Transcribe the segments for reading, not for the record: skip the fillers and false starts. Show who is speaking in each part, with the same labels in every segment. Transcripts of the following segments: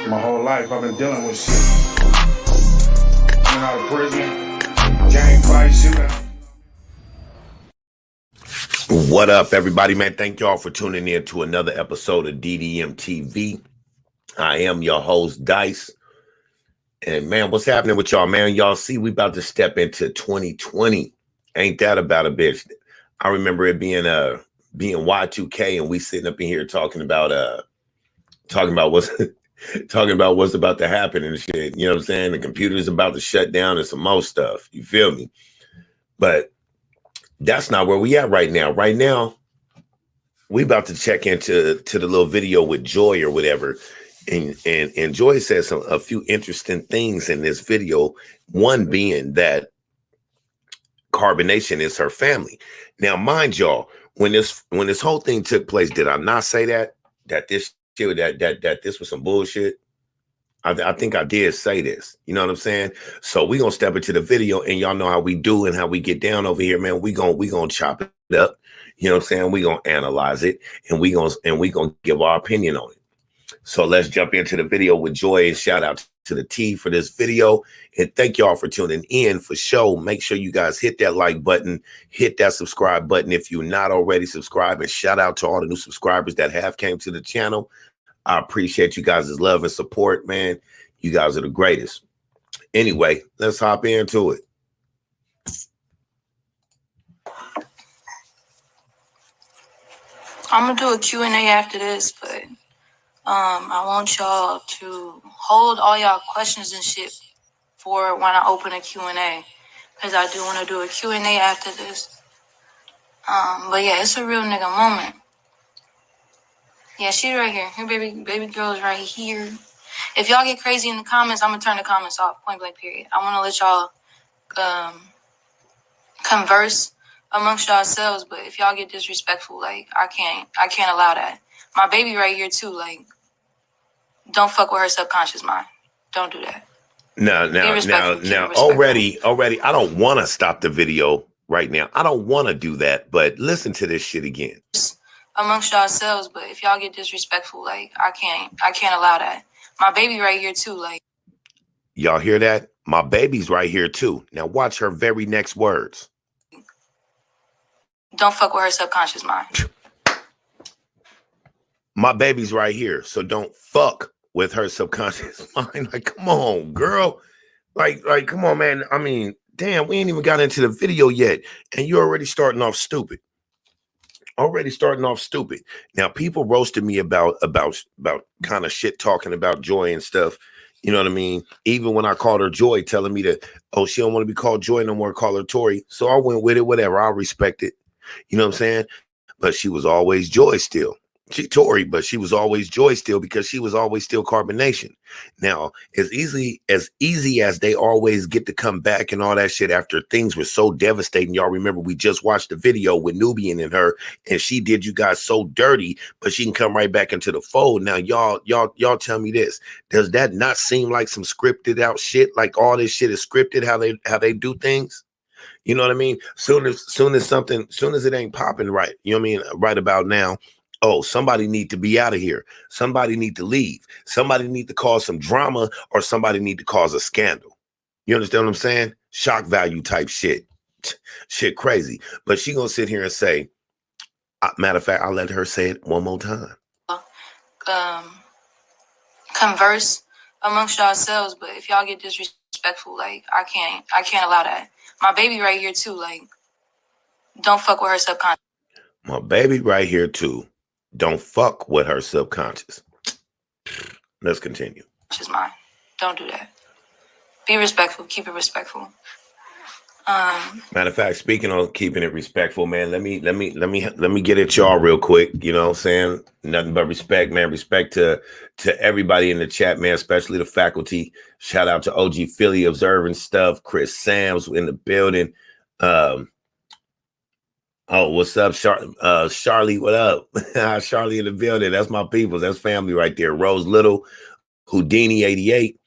Speaker 1: My whole life I've been dealing with shit. Coming out of prison, gang fight, shooting.
Speaker 2: What up, everybody, man? Thank y'all for tuning in to another episode of DDM TV. I am your host, Dice. And man, what's happening with y'all, man? Y'all see we about to step into 2020. Ain't that about a bitch? I remember it being Y2K, and we sitting up in here talking about what's talking about what's about to happen and shit. You know what I'm saying? The computer's about to shut down and some more stuff. You feel me? But that's not where we at right now. Right now, we about to check into the little video with Joy or whatever. And Joy says a few interesting things in this video. One being that Carbonation is her family. Now, mind y'all, when this whole thing took place, did I not say that this shit, that this was some bullshit? I think I did say this. You know what I'm saying? So we gonna step into the video, and y'all know how we do and how we get down over here, man. We gonna chop it up. You know what I'm saying? We gonna analyze it, and we gonna give our opinion on it. So let's jump into the video with Joy, and shout out to the T for this video. And thank y'all for tuning in for show. Make sure you guys hit that like button, hit that subscribe button if you're not already subscribed, and shout out to all the new subscribers that have came to the channel. I appreciate you guys' love and support, man. You guys are the greatest. Anyway, let's hop into it.
Speaker 3: I'm gonna do a Q&A after this, but I want y'all to hold all y'all questions and shit for when I open a Q&A, because I do want to do a Q&A after this. But yeah, it's a real nigga moment. Yeah, she's right here. Her baby girl is right here. If y'all get crazy in the comments, I'm gonna turn the comments off. Point blank. Period. I want to let y'all converse amongst yourselves, but if y'all get disrespectful, like I can't allow that. My baby right here too. Like, don't fuck with her subconscious mind. Don't do that.
Speaker 2: Now, already, I don't want to stop the video right now. I don't want to do that, but listen to this shit again.
Speaker 3: Amongst yourselves, but if y'all get disrespectful, like I can't allow that. My baby right here too. Like,
Speaker 2: y'all hear that? My baby's right here too. Now watch her very next words.
Speaker 3: Don't fuck with her subconscious mind.
Speaker 2: My baby's right here, so don't fuck with her subconscious mind. Like, come on, girl. Like, come on, man. I mean, damn, we ain't even got into the video yet, and you're already starting off stupid. Now, people roasted me about kind of shit talking about Joy and stuff. You know what I mean? Even when I called her Joy, telling me that, oh, she don't want to be called Joy no more, call her Tori. So I went with it, whatever. I'll respect it. You know what I'm saying? But she was always Joy still. She Tori, but she was always Joy still, because she was always still Carbonation. Now, as easy as they always get to come back and all that shit after things were so devastating. Y'all remember we just watched the video with Nubian and her, and she did you guys so dirty, but she can come right back into the fold. Now, y'all tell me this. Does that not seem like some scripted out shit? Like all this shit is scripted, how they do things? You know what I mean? Soon as it ain't popping right, you know what I mean? Right about now, oh, somebody need to be out of here. Somebody need to leave. Somebody need to cause some drama, or somebody need to cause a scandal. You understand what I'm saying? Shock value type shit. Shit crazy. But she gonna sit here and say, matter of fact, I'll let her say it one more time.
Speaker 3: Converse amongst yourselves, but if y'all get disrespectful, like I can't allow that. My baby right here too. Like, don't fuck with her subconscious.
Speaker 2: My baby right here too. Don't fuck with her subconscious. Let's continue.
Speaker 3: Just mine. Don't do that. Be respectful. Keep it respectful.
Speaker 2: Matter of fact, speaking on keeping it respectful, man, let me get at y'all real quick. You know what I'm saying? Nothing but respect, man. Respect to everybody in the chat, man, especially the faculty. Shout out to OG Philly observing stuff. Chris Sams in the building. Oh, what's up, Charlie? What up? Charlie in the building. That's my peoples. That's family right there. Rose Little, Houdini 88,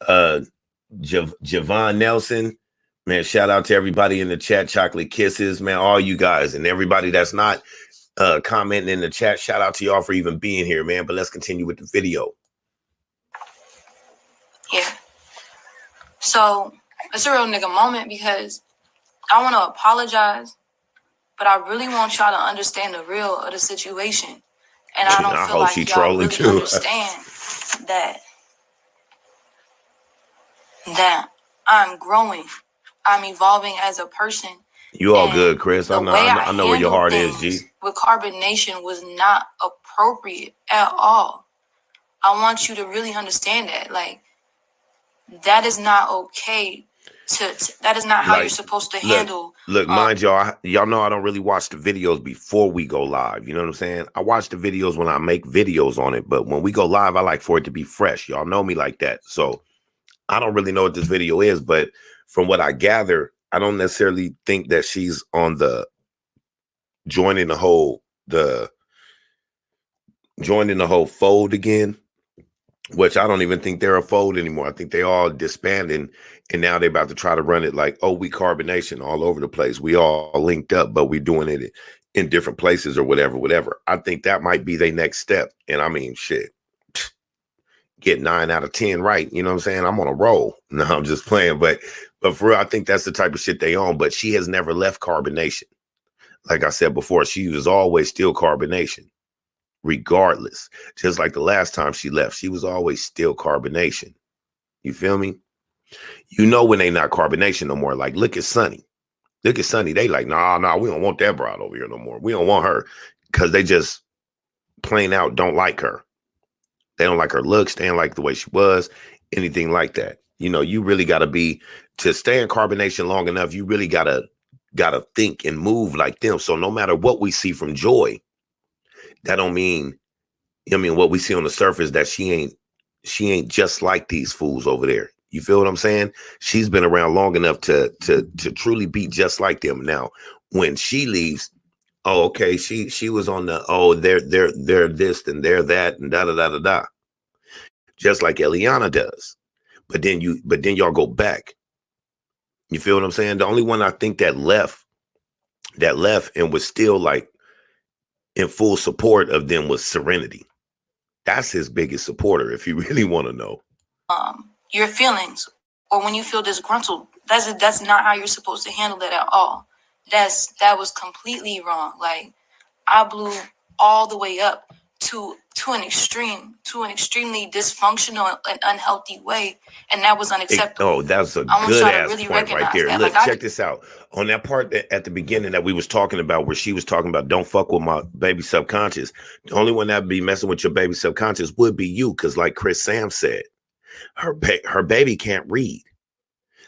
Speaker 2: Javon Nelson. Man, shout out to everybody in the chat. Chocolate Kisses, man. All you guys and everybody that's not commenting in the chat. Shout out to y'all for even being here, man. But let's continue with the video.
Speaker 3: So it's a real nigga moment because I want to apologize, but I really want y'all to understand the real of the situation. And I don't
Speaker 2: I
Speaker 3: feel
Speaker 2: hope she
Speaker 3: like y'all
Speaker 2: trolling
Speaker 3: really
Speaker 2: too.
Speaker 3: understand that I'm growing. I'm evolving as a person.
Speaker 2: You all
Speaker 3: And
Speaker 2: good, Chris.
Speaker 3: the way I
Speaker 2: I know where your
Speaker 3: handled
Speaker 2: heart is,
Speaker 3: things
Speaker 2: G.
Speaker 3: with carbonation was not appropriate at all. I want you to really understand that. Like, that is not okay. That is not how you're
Speaker 2: Like,
Speaker 3: supposed to
Speaker 2: look,
Speaker 3: handle.
Speaker 2: mind y'all, y'all know I don't really watch the videos before we go live. You know what I'm saying? I watch the videos when I make videos on it, but when we go live, I like for it to be fresh. Y'all know me like that. So I don't really know what this video is, but from what I gather, I don't necessarily think that she's on the joining the whole fold again, which I don't even think they're a fold anymore. I think they all disbanding, and now they're about to try to run it like, oh, we carbonation all over the place. We all linked up, but we're doing it in different places or whatever. I think that might be their next step. And I mean, shit, get 9 out of 10 right. You know what I'm saying? I'm on a roll. No, I'm just playing. But for real, I think that's the type of shit they own. But she has never left carbonation. Like I said before, she was always still carbonation, regardless. Just like the last time she left, she was always still carbonation. You feel me? You know when they not carbonation no more. Like, look at Sunny. Look at Sunny. They like, nah, we don't want that broad over here no more. We don't want her because they just plain out don't like her. They don't like her looks. They don't like the way she was, anything like that. You know, you really got to be, to stay in carbonation long enough, you really got to think and move like them. So no matter what we see from Joy, that don't mean, I mean, what we see on the surface, that she ain't just like these fools over there. You feel what I'm saying? She's been around long enough to truly be just like them. Now, when she leaves, oh, okay, she was on the, oh, they're this and they're that and da da da da da, just like Eliana does. But then y'all go back. You feel what I'm saying? The only one I think that left and was still like in full support of them was Serenity. That's his biggest supporter, if you really want to know.
Speaker 3: Your feelings, or when you feel disgruntled, that's not how you're supposed to handle that at all. That was completely wrong. Like, I blew all the way up to an extremely dysfunctional and unhealthy way, and that was unacceptable.
Speaker 2: Oh, that's a
Speaker 3: I want
Speaker 2: good
Speaker 3: y'all to
Speaker 2: ass
Speaker 3: really
Speaker 2: point right
Speaker 3: recognize
Speaker 2: there.
Speaker 3: that.
Speaker 2: Look,
Speaker 3: Like,
Speaker 2: check this out. On that part at the beginning that we was talking about, where she was talking about don't fuck with my baby subconscious. The only one that'd be messing with your baby subconscious would be you, because like Chris Sam said, her baby can't read.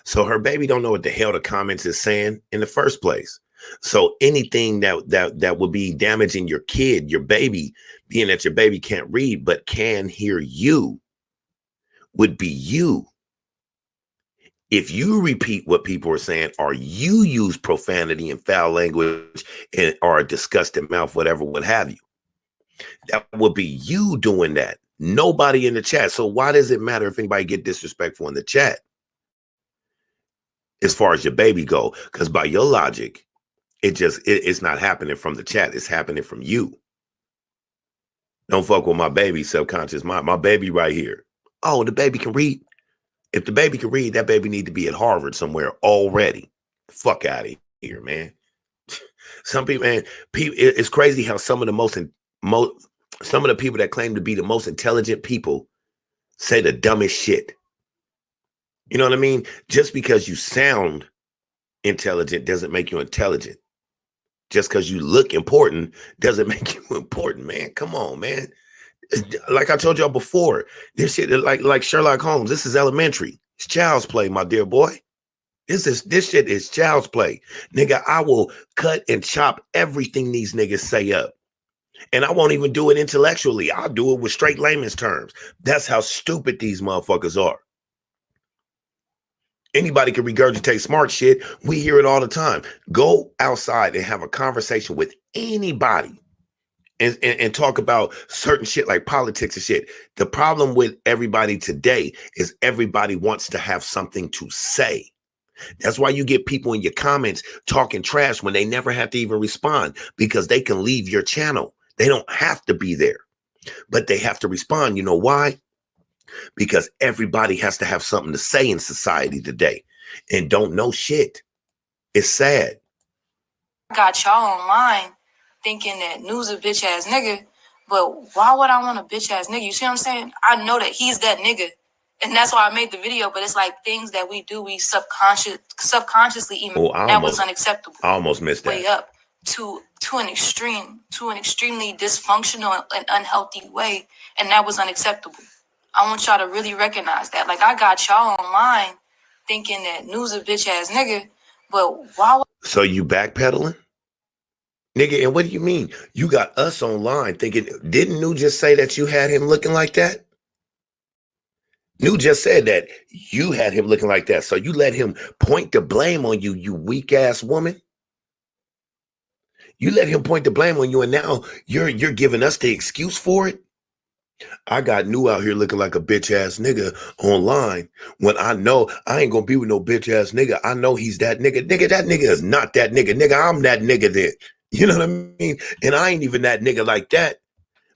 Speaker 2: So her baby don't know what the hell the comments is saying in the first place. So anything that would be damaging your kid, your baby, being that your baby can't read but can hear you, would be you. If you repeat what people are saying, or you use profanity and foul language and or a disgusting mouth, whatever, what have you, that would be you doing that. Nobody in the chat. So why does it matter if anybody get disrespectful in the chat as far as your baby go? Because by your logic, it's not happening from the chat. It's happening from you. Don't fuck with my baby subconscious. My baby right here. Oh, the baby can read. If the baby can read, that baby need to be at Harvard somewhere already. Fuck out of here, man. Some people, man, it's crazy how some of the people that claim to be the most intelligent people say the dumbest shit. You know what I mean? Just because you sound intelligent doesn't make you intelligent. Just because you look important doesn't make you important, man. Come on, man. Like I told y'all before, this shit like Sherlock Holmes. This is elementary. It's child's play, my dear boy. This shit is child's play. Nigga, I will cut and chop everything these niggas say up. And I won't even do it intellectually. I'll do it with straight layman's terms. That's how stupid these motherfuckers are. Anybody can regurgitate smart shit. We hear it all the time. Go outside and have a conversation with anybody and talk about certain shit like politics and shit. The problem with everybody today is everybody wants to have something to say. That's why you get people in your comments talking trash when they never have to even respond, because they can leave your channel. They don't have to be there, but they have to respond. You know why? because everybody has to have something to say in society today and don't know shit. It's sad.
Speaker 3: Got y'all online thinking that News a bitch ass nigga, but why would I want a bitch ass nigga? You see what I'm saying? I know that he's that nigga, and that's why I made the video. But it's like things that we do, we subconsciously even that was unacceptable.
Speaker 2: I almost missed that.
Speaker 3: Way up to an extremely dysfunctional and unhealthy way, and that was unacceptable. I want y'all to really recognize that. Like, I got y'all online thinking that News a bitch ass nigga, but why?
Speaker 2: So you backpedaling? Nigga, and what do you mean? You got us online thinking, didn't New just say that you had him looking like that? New just said that you had him looking like that. So you let him point the blame on you, you weak ass woman. You let him point the blame on you, and now you're giving us the excuse for it. I got New out here looking like a bitch ass nigga online when I know I ain't gonna be with no bitch ass nigga. I know he's that nigga. Nigga, that nigga is not that nigga. Nigga, I'm that nigga then. You know what I mean? And I ain't even that nigga like that,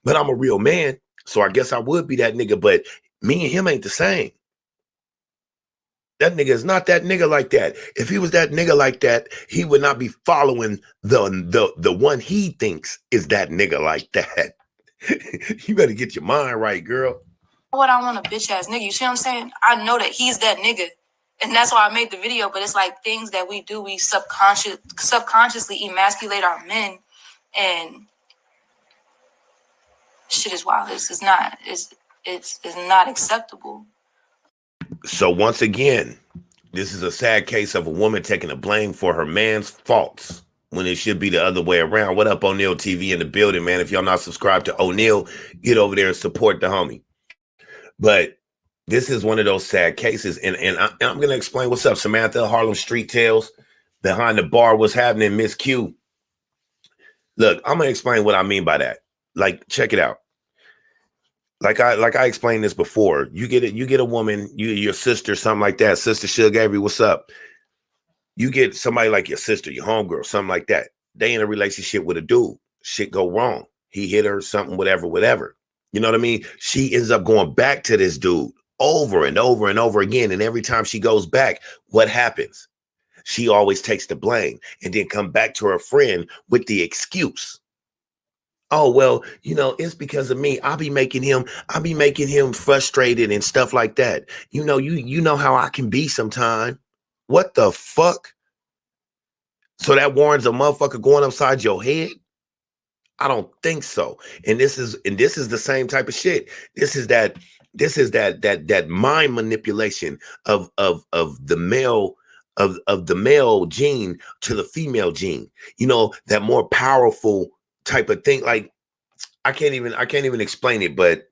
Speaker 2: but I'm a real man. So I guess I would be that nigga, but me and him ain't the same. That nigga is not that nigga like that. If he was that nigga like that, he would not be following the one he thinks is that nigga like that. You better get your mind right, girl.
Speaker 3: What I want a bitch ass nigga. You see what I'm saying? I know that he's that nigga, and that's why I made the video. But it's like things that we do, we subconsciously emasculate our men, and shit is wild. It's not acceptable.
Speaker 2: So once again, this is a sad case of a woman taking the blame for her man's faults when it should be the other way around. What up, O'Neal TV in the building, man? If y'all not subscribed to O'Neal, get over there and support the homie. But this is one of those sad cases, and I'm going to explain what's up. Samantha, Harlem Street Tales, behind the bar, what's happening, Miss Q. Look, I'm going to explain what I mean by that. Like, check it out. Like I explained this before. You get a woman, your sister, something like that. Sister Suge Avery, what's up? You get somebody like your sister, your homegirl, something like that. They in a relationship with a dude. Shit go wrong. He hit her, something, whatever. You know what I mean? She ends up going back to this dude over and over and over again. And every time she goes back, what happens? She always takes the blame and then come back to her friend with the excuse. Oh, well, you know, it's because of me. I'll be making him frustrated and stuff like that. You know how I can be sometime. What the fuck? So that warrants a motherfucker going upside your head? I don't think so. And this is the same type of shit. This is that mind manipulation of the male of the male gene to the female gene. You know, that more powerful type of thing. Like I can't even explain it, but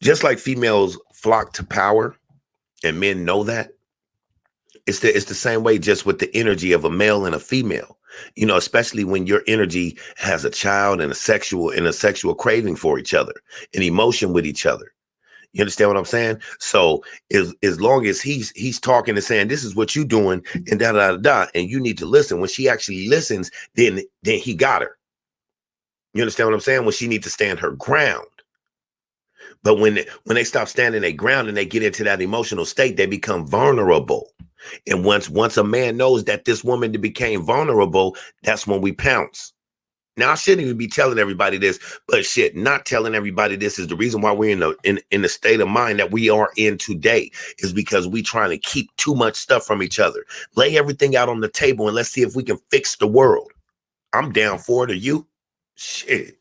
Speaker 2: just like females flock to power and men know that, it's the same way just with the energy of a male and a female. You know, especially when your energy has a child and a sexual craving for each other, an emotion with each other. You understand what I'm saying? So as long as he's talking and saying, this is what you doing and da da da, and you need to listen. When she actually listens, then he got her. You understand what I'm saying? When she needs to stand her ground. But when they stop standing their ground and they get into that emotional state, they become vulnerable. And once a man knows that this woman became vulnerable, that's when we pounce. Now, I shouldn't even be telling everybody this, but shit, not telling everybody this is the reason why we're in the state of mind that we are in today, is because we trying to keep too much stuff from each other. Lay everything out on the table and let's see if we can fix the world. I'm down for it. Are you? Shit.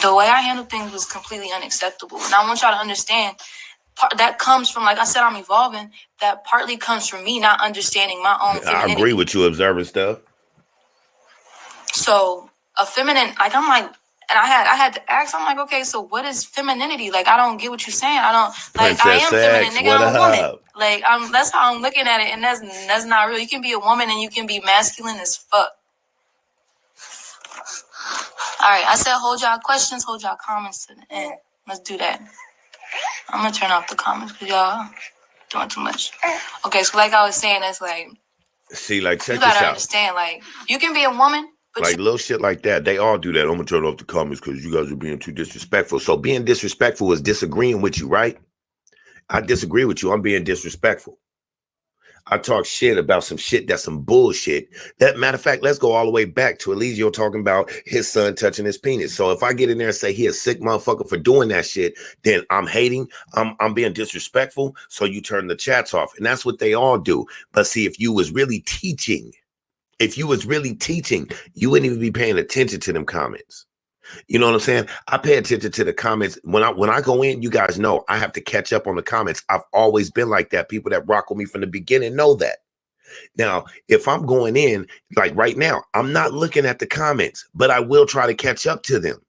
Speaker 3: The way I handled things was completely unacceptable. And I want y'all to understand, that comes from, like I said, I'm evolving. That partly comes from me not understanding my own femininity.
Speaker 2: I agree with you observing stuff.
Speaker 3: So a feminine, like I'm like, and I had to ask, I'm like, okay, so what is femininity? Like, I don't get what you're saying. I don't, like,
Speaker 2: Princess
Speaker 3: I am feminine, nigga, I'm a woman.
Speaker 2: up?
Speaker 3: Like, that's how I'm looking at it, and that's not real. You can be a woman and you can be masculine as fuck. All right, I said hold y'all questions, hold y'all comments to the end. Let's do that. I'm gonna turn off the comments because y'all doing too much. Okay, so like I was saying, it's like,
Speaker 2: see, like, check
Speaker 3: you gotta
Speaker 2: this out.
Speaker 3: understand, like, you can be a woman, But
Speaker 2: Like little shit like that. They all do that. I'm gonna turn off the comments because you guys are being too disrespectful. So being disrespectful is disagreeing with you, right? I disagree with you. I'm being disrespectful. I talk shit about some shit that's some bullshit. That matter of fact, let's go all the way back to Eliseo talking about his son touching his penis. So if I get in there and say he a sick motherfucker for doing that shit, then I'm hating, I'm being disrespectful. So you turn the chats off. And that's what they all do. But see, if you was really teaching, you wouldn't even be paying attention to them comments. You know what I'm saying? I pay attention to the comments. When I go in, you guys know I have to catch up on the comments. I've always been like that. People that rock with me from the beginning know that. Now, if I'm going in, like right now, I'm not looking at the comments, but I will try to catch up to them.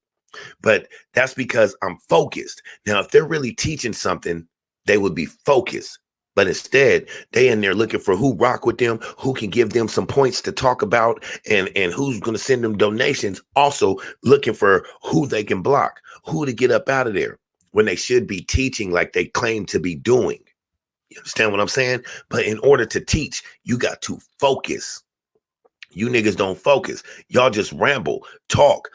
Speaker 2: But that's because I'm focused. Now, if they're really teaching something, they would be focused. But instead, they in there looking for who rock with them, who can give them some points to talk about, and who's going to send them donations. Also looking for who they can block, who to get up out of there when they should be teaching like they claim to be doing. You understand what I'm saying? But in order to teach, you got to focus. You niggas don't focus. Y'all just ramble, talk.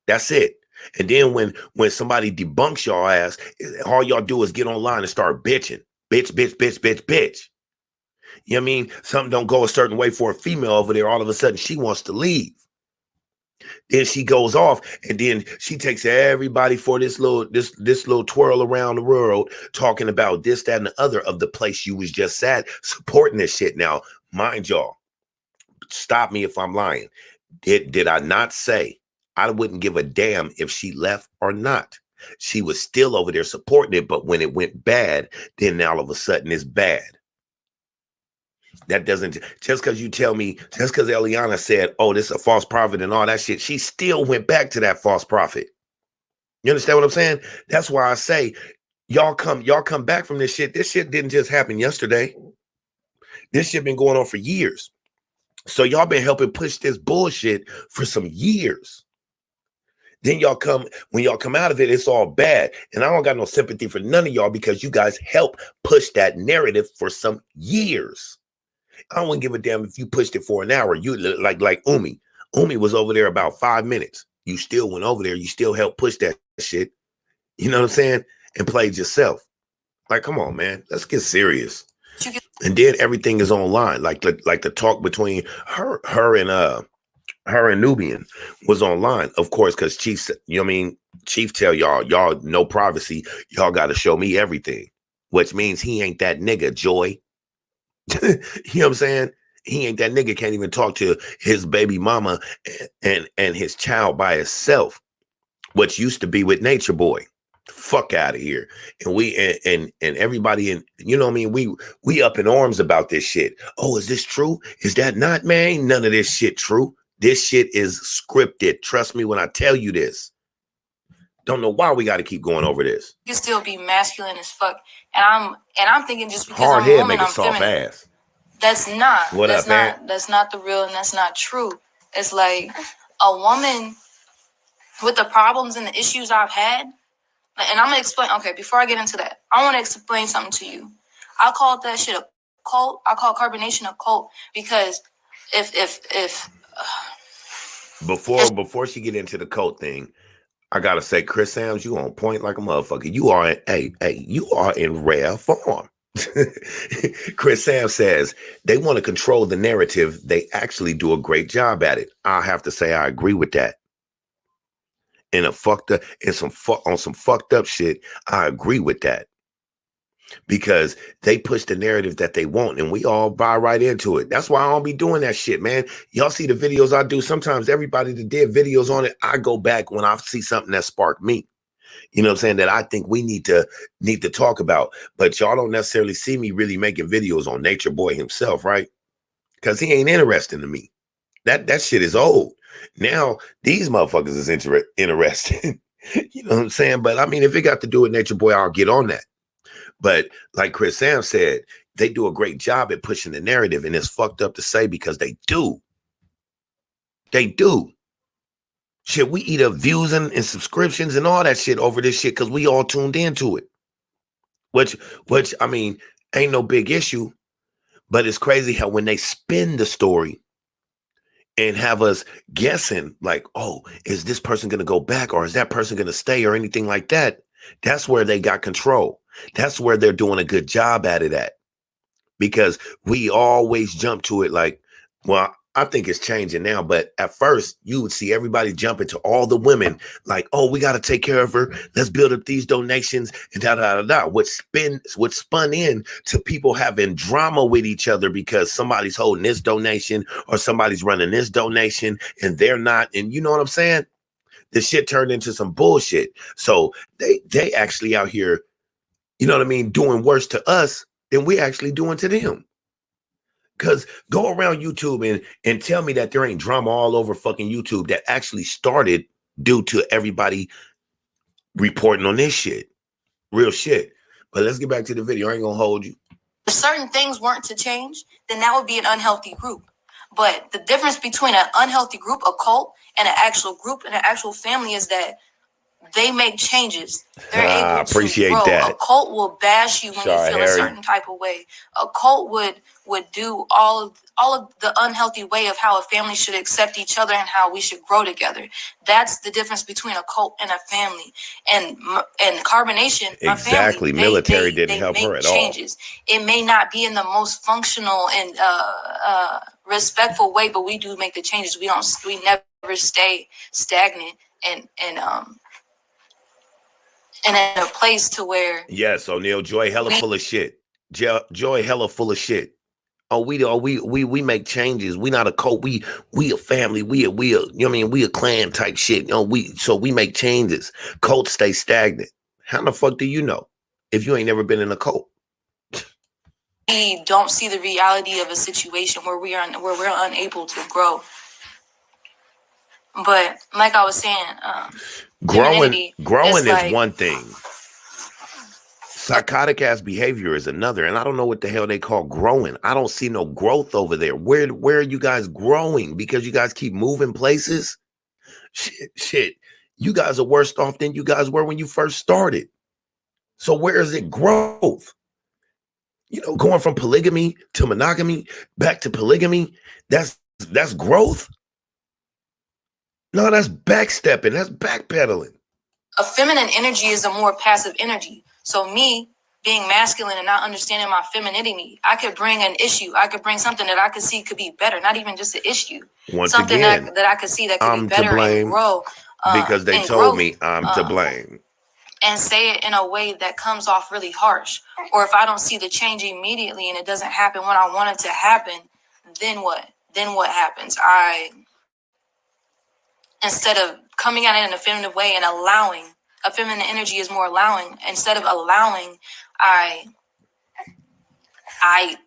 Speaker 2: That's it. And then when somebody debunks y'all ass, all y'all do is get online and start bitching. Bitch. You know what I mean? Something don't go a certain way for a female over there. All of a sudden, she wants to leave. Then she goes off, and then she takes everybody for this little twirl around the world, talking about this, that, and the other of the place you was just at, supporting this shit. Now, mind y'all, stop me if I'm lying. Did I not say I wouldn't give a damn if she left or not? She was still over there supporting it, but when it went bad, then all of a sudden it's bad. That doesn't, just because you tell me, just because Eliana said, oh, this is a false prophet and all that shit, she still went back to that false prophet. You understand what I'm saying? That's why I say, y'all come back from this shit. This shit didn't just happen yesterday. This shit been going on for years. So y'all been helping push this bullshit for some years. Then when y'all come out of it, it's all bad. And I don't got no sympathy for none of y'all because you guys help push that narrative for some years. I wouldn't give a damn if you pushed it for an hour. You like Umi. Umi was over there about 5 minutes. You still went over there. You still helped push that shit. You know what I'm saying? And played yourself. Like, come on, man. Let's get serious. And then everything is online. Like the talk between her and Nubian was online, of course, because Chief, you know what I mean? Chief tell y'all no privacy. Y'all got to show me everything, which means he ain't that nigga, Joy. You know what I'm saying? He ain't that nigga, can't even talk to his baby mama and his child by himself, which used to be with Nature Boy. Fuck out of here. And we and everybody, and you know what I mean, we up in arms about this shit. Oh, is this true? Is that not, man? None of this shit true. This shit is scripted. Trust me when I tell you this. Don't know why we got to keep going over this.
Speaker 3: you can still be masculine as fuck. And I'm thinking just because
Speaker 2: Hard
Speaker 3: I'm a
Speaker 2: head
Speaker 3: woman,
Speaker 2: make a
Speaker 3: I'm
Speaker 2: soft
Speaker 3: feminine.
Speaker 2: ass.
Speaker 3: That's not.
Speaker 2: What
Speaker 3: that's
Speaker 2: up,
Speaker 3: not.
Speaker 2: man?
Speaker 3: That's not the real, and that's not true. It's like a woman with the problems and the issues I've had. And I'm gonna explain. Okay, before I get into that, I want to explain something to you. I called that shit a cult. I call carbonation a cult because if
Speaker 2: Before she get into the cult thing, I gotta say, Chris Sams, you on point like a motherfucker. You are you are in rare form. Chris Sam says they want to control the narrative. They actually do a great job at it. I have to say I agree with that. In a fucked up, on some fucked up shit, I agree with that. Because they push the narrative that they want and we all buy right into it. That's why I don't be doing that shit, man. Y'all see the videos I do. Sometimes everybody that did videos on it, I go back when I see something that sparked me. You know what I'm saying? That I think we need to talk about. But y'all don't necessarily see me really making videos on Nature Boy himself, right? Because he ain't interesting to me. That shit is old. Now these motherfuckers is interested. You know what I'm saying? But I mean, if it got to do with Nature Boy, I'll get on that. But like Chris Sam said, they do a great job at pushing the narrative, and it's fucked up to say because they do. They do. Shit, we eat up views and subscriptions and all that shit over this shit because we all tuned into it. Which I mean, ain't no big issue. But it's crazy how when they spin the story, and have us guessing like, oh, is this person going to go back or is that person going to stay or anything like that. That's where they got control. That's where they're doing a good job at it at, because we always jump to it like, well, I think it's changing now, but at first you would see everybody jumping to all the women like, oh, we got to take care of her. Let's build up these donations and da da da da. What spun in to people having drama with each other because somebody's holding this donation or somebody's running this donation and they're not. And you know what I'm saying? This shit turned into some bullshit. So they actually out here, you know what I mean, doing worse to us than we actually doing to them. Because go around YouTube and tell me that there ain't drama all over fucking YouTube that actually started due to everybody reporting on this shit. Real shit. But let's get back to the video. I ain't gonna hold you.
Speaker 3: If certain things weren't to change, then that would be an unhealthy group. But the difference between an unhealthy group, a cult, and an actual group and an actual family is that they make changes. They're able to
Speaker 2: appreciate
Speaker 3: grow.
Speaker 2: that.
Speaker 3: A cult will bash you when you feel a certain type of way. A cult would do all of the unhealthy way of how a family should accept each other and how we should grow together. That's the difference between a cult and a family. And Carbonation, my
Speaker 2: Exactly.
Speaker 3: family,
Speaker 2: Military didn't help her at
Speaker 3: changes. It may not be in the most functional and respectful way, but we do make the changes. We never stay stagnant and in a place to where
Speaker 2: yes, O'Neal, Joy hella full of shit. Joy hella full of shit. Oh, we make changes. We not a cult. We a family. We you know what I mean, we a clan type shit. You know, we make changes. Cults stay stagnant. How the fuck do you know if you ain't never been in a cult?
Speaker 3: We don't see the reality of a situation where we're unable to grow. But like I was saying,
Speaker 2: growing is
Speaker 3: like,
Speaker 2: one thing. Psychotic ass behavior is another, and I don't know what the hell they call growing. I don't see no growth over there. Where are you guys growing? Because you guys keep moving places. Shit. You guys are worse off than you guys were when you first started. So where is it growth? You know, going from polygamy to monogamy back to polygamy, that's growth. No, that's backstepping. That's backpedaling.
Speaker 3: A feminine energy is a more passive energy. So me being masculine and not understanding my femininity, I could bring an issue. I could bring something that I could see could be better. Not even just an issue. Something that I could see that could be better and grow.
Speaker 2: Because they told me I'm to blame.
Speaker 3: And say it in a way that comes off really harsh. Or if I don't see the change immediately and it doesn't happen when I want it to happen, then what? Then what happens? Instead of coming at it in a feminine way and allowing, a feminine energy is more allowing. Instead of allowing, I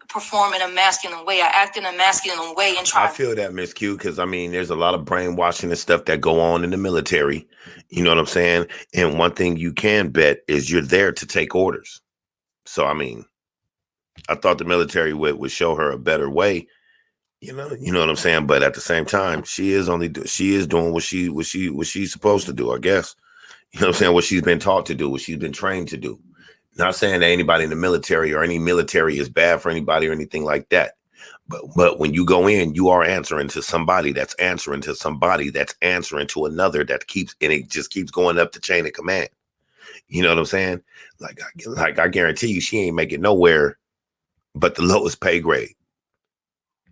Speaker 3: perform in a masculine way. I act in a masculine way and try.
Speaker 2: I feel that, Miss Q, because I mean, there's a lot of brainwashing and stuff that go on in the military. You know what I'm saying? And one thing you can bet is you're there to take orders. So I mean, I thought the military would show her a better way. You know what I'm saying? But at the same time, she is doing what she's supposed to do, I guess. You know what I'm saying? What she's been taught to do, what she's been trained to do. Not saying that anybody in the military or any military is bad for anybody or anything like that. But when you go in, you are answering to somebody that's answering to somebody that's answering to another and it just keeps going up the chain of command. You know what I'm saying? Like I guarantee you, she ain't making nowhere but the lowest pay grade.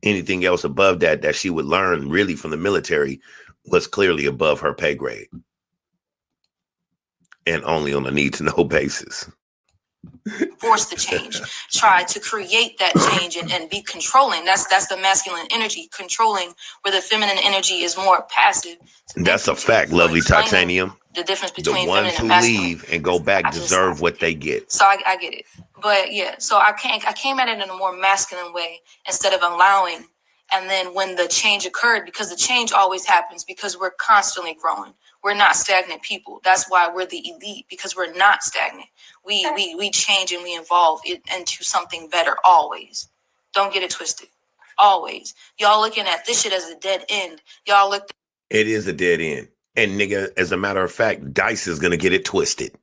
Speaker 2: Anything else above that she would learn really from the military was clearly above her pay grade. And only on a need-to-know basis.
Speaker 3: Force the change, try to create that change and be controlling. That's the masculine energy, controlling, where the feminine energy is more passive.
Speaker 2: That's a fact, lovely titanium.
Speaker 3: The difference between
Speaker 2: the ones who leave and go back deserve what they get.
Speaker 3: So I get it. But yeah, so I came at it in a more masculine way instead of allowing. And then when the change occurred, because the change always happens because we're constantly growing. We're not stagnant people. That's why we're the elite, because we're not stagnant. We change and we evolve it into something better always. Don't get it twisted. Always. Y'all looking at this shit as a dead end.
Speaker 2: It is a dead end. And nigga, as a matter of fact, Dice is going to get it twisted.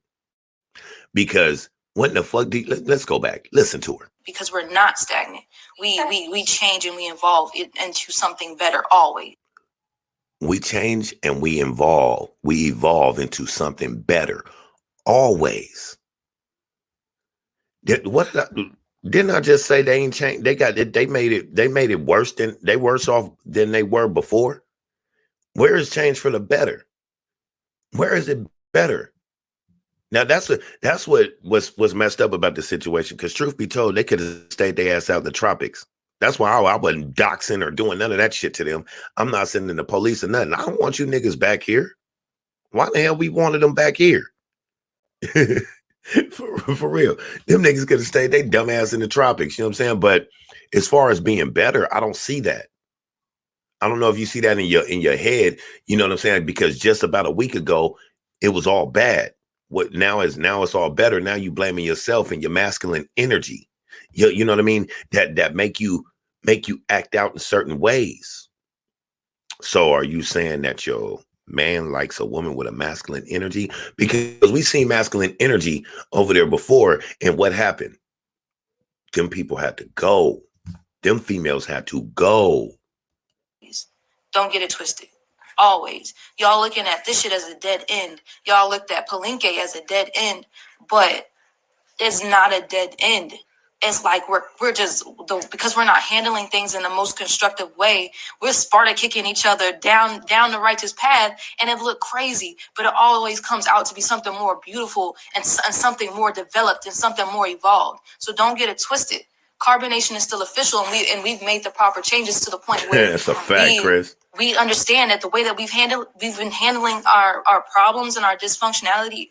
Speaker 2: Because what the fuck let's go back. Listen to her.
Speaker 3: Because we're not stagnant. we change and we evolve it into something better always.
Speaker 2: We change and we evolve into something better always. Didn't I just say they ain't changed? They made it worse off than they were before. Where is change for the better? Where is it better? Now that's what was messed up about the situation. Because truth be told, they could have stayed their ass out in the tropics. That's why I wasn't doxing or doing none of that shit to them. I'm not sending the police or nothing. I don't want you niggas back here. Why the hell we wanted them back here? for real. Them niggas could have stayed they dumb ass in the tropics. You know what I'm saying? But as far as being better, I don't see that. I don't know if you see that in your head. You know what I'm saying? Because just about a week ago, it was all bad. What now it's all better. Now you blaming yourself and your masculine energy. You know what I mean? That make you act out in certain ways. So are you saying that your man likes a woman with a masculine energy? Because we seen masculine energy over there before, and what happened? Them people had to go. Them females had to go.
Speaker 3: Don't get it twisted. Always. Y'all looking at this shit as a dead end. Y'all looked at Palenque as a dead end, but it's not a dead end. It's like we're just because we're not handling things in the most constructive way. We're Sparta kicking each other down the righteous path, and it looked crazy. But it always comes out to be something more beautiful and something more developed and something more evolved. So don't get it twisted. Carbonation is still official, and we've made the proper changes to the point where
Speaker 2: it's a fact, Chris.
Speaker 3: We understand that the way that we've been handling our problems and our dysfunctionality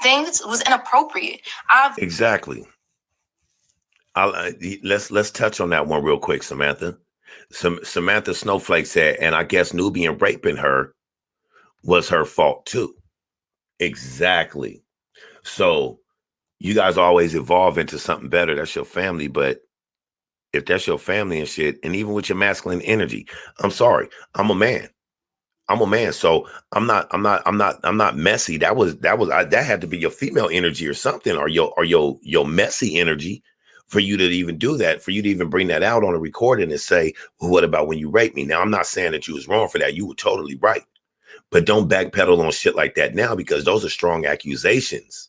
Speaker 3: things was inappropriate.
Speaker 2: Exactly. Let's touch on that one real quick, Samantha. Samantha Snowflake said, and I guess Nubian raping her was her fault too. Exactly. So you guys always evolve into something better. That's your family. But if that's your family and shit, and even with your masculine energy, I'm sorry, I'm a man. So I'm not messy. That had to be your female energy or something, or your messy energy for you to even do that, for you to even bring that out on a recording and say, well, what about when you raped me? Now, I'm not saying that you was wrong for that. You were totally right. But don't backpedal on shit like that now, because those are strong accusations.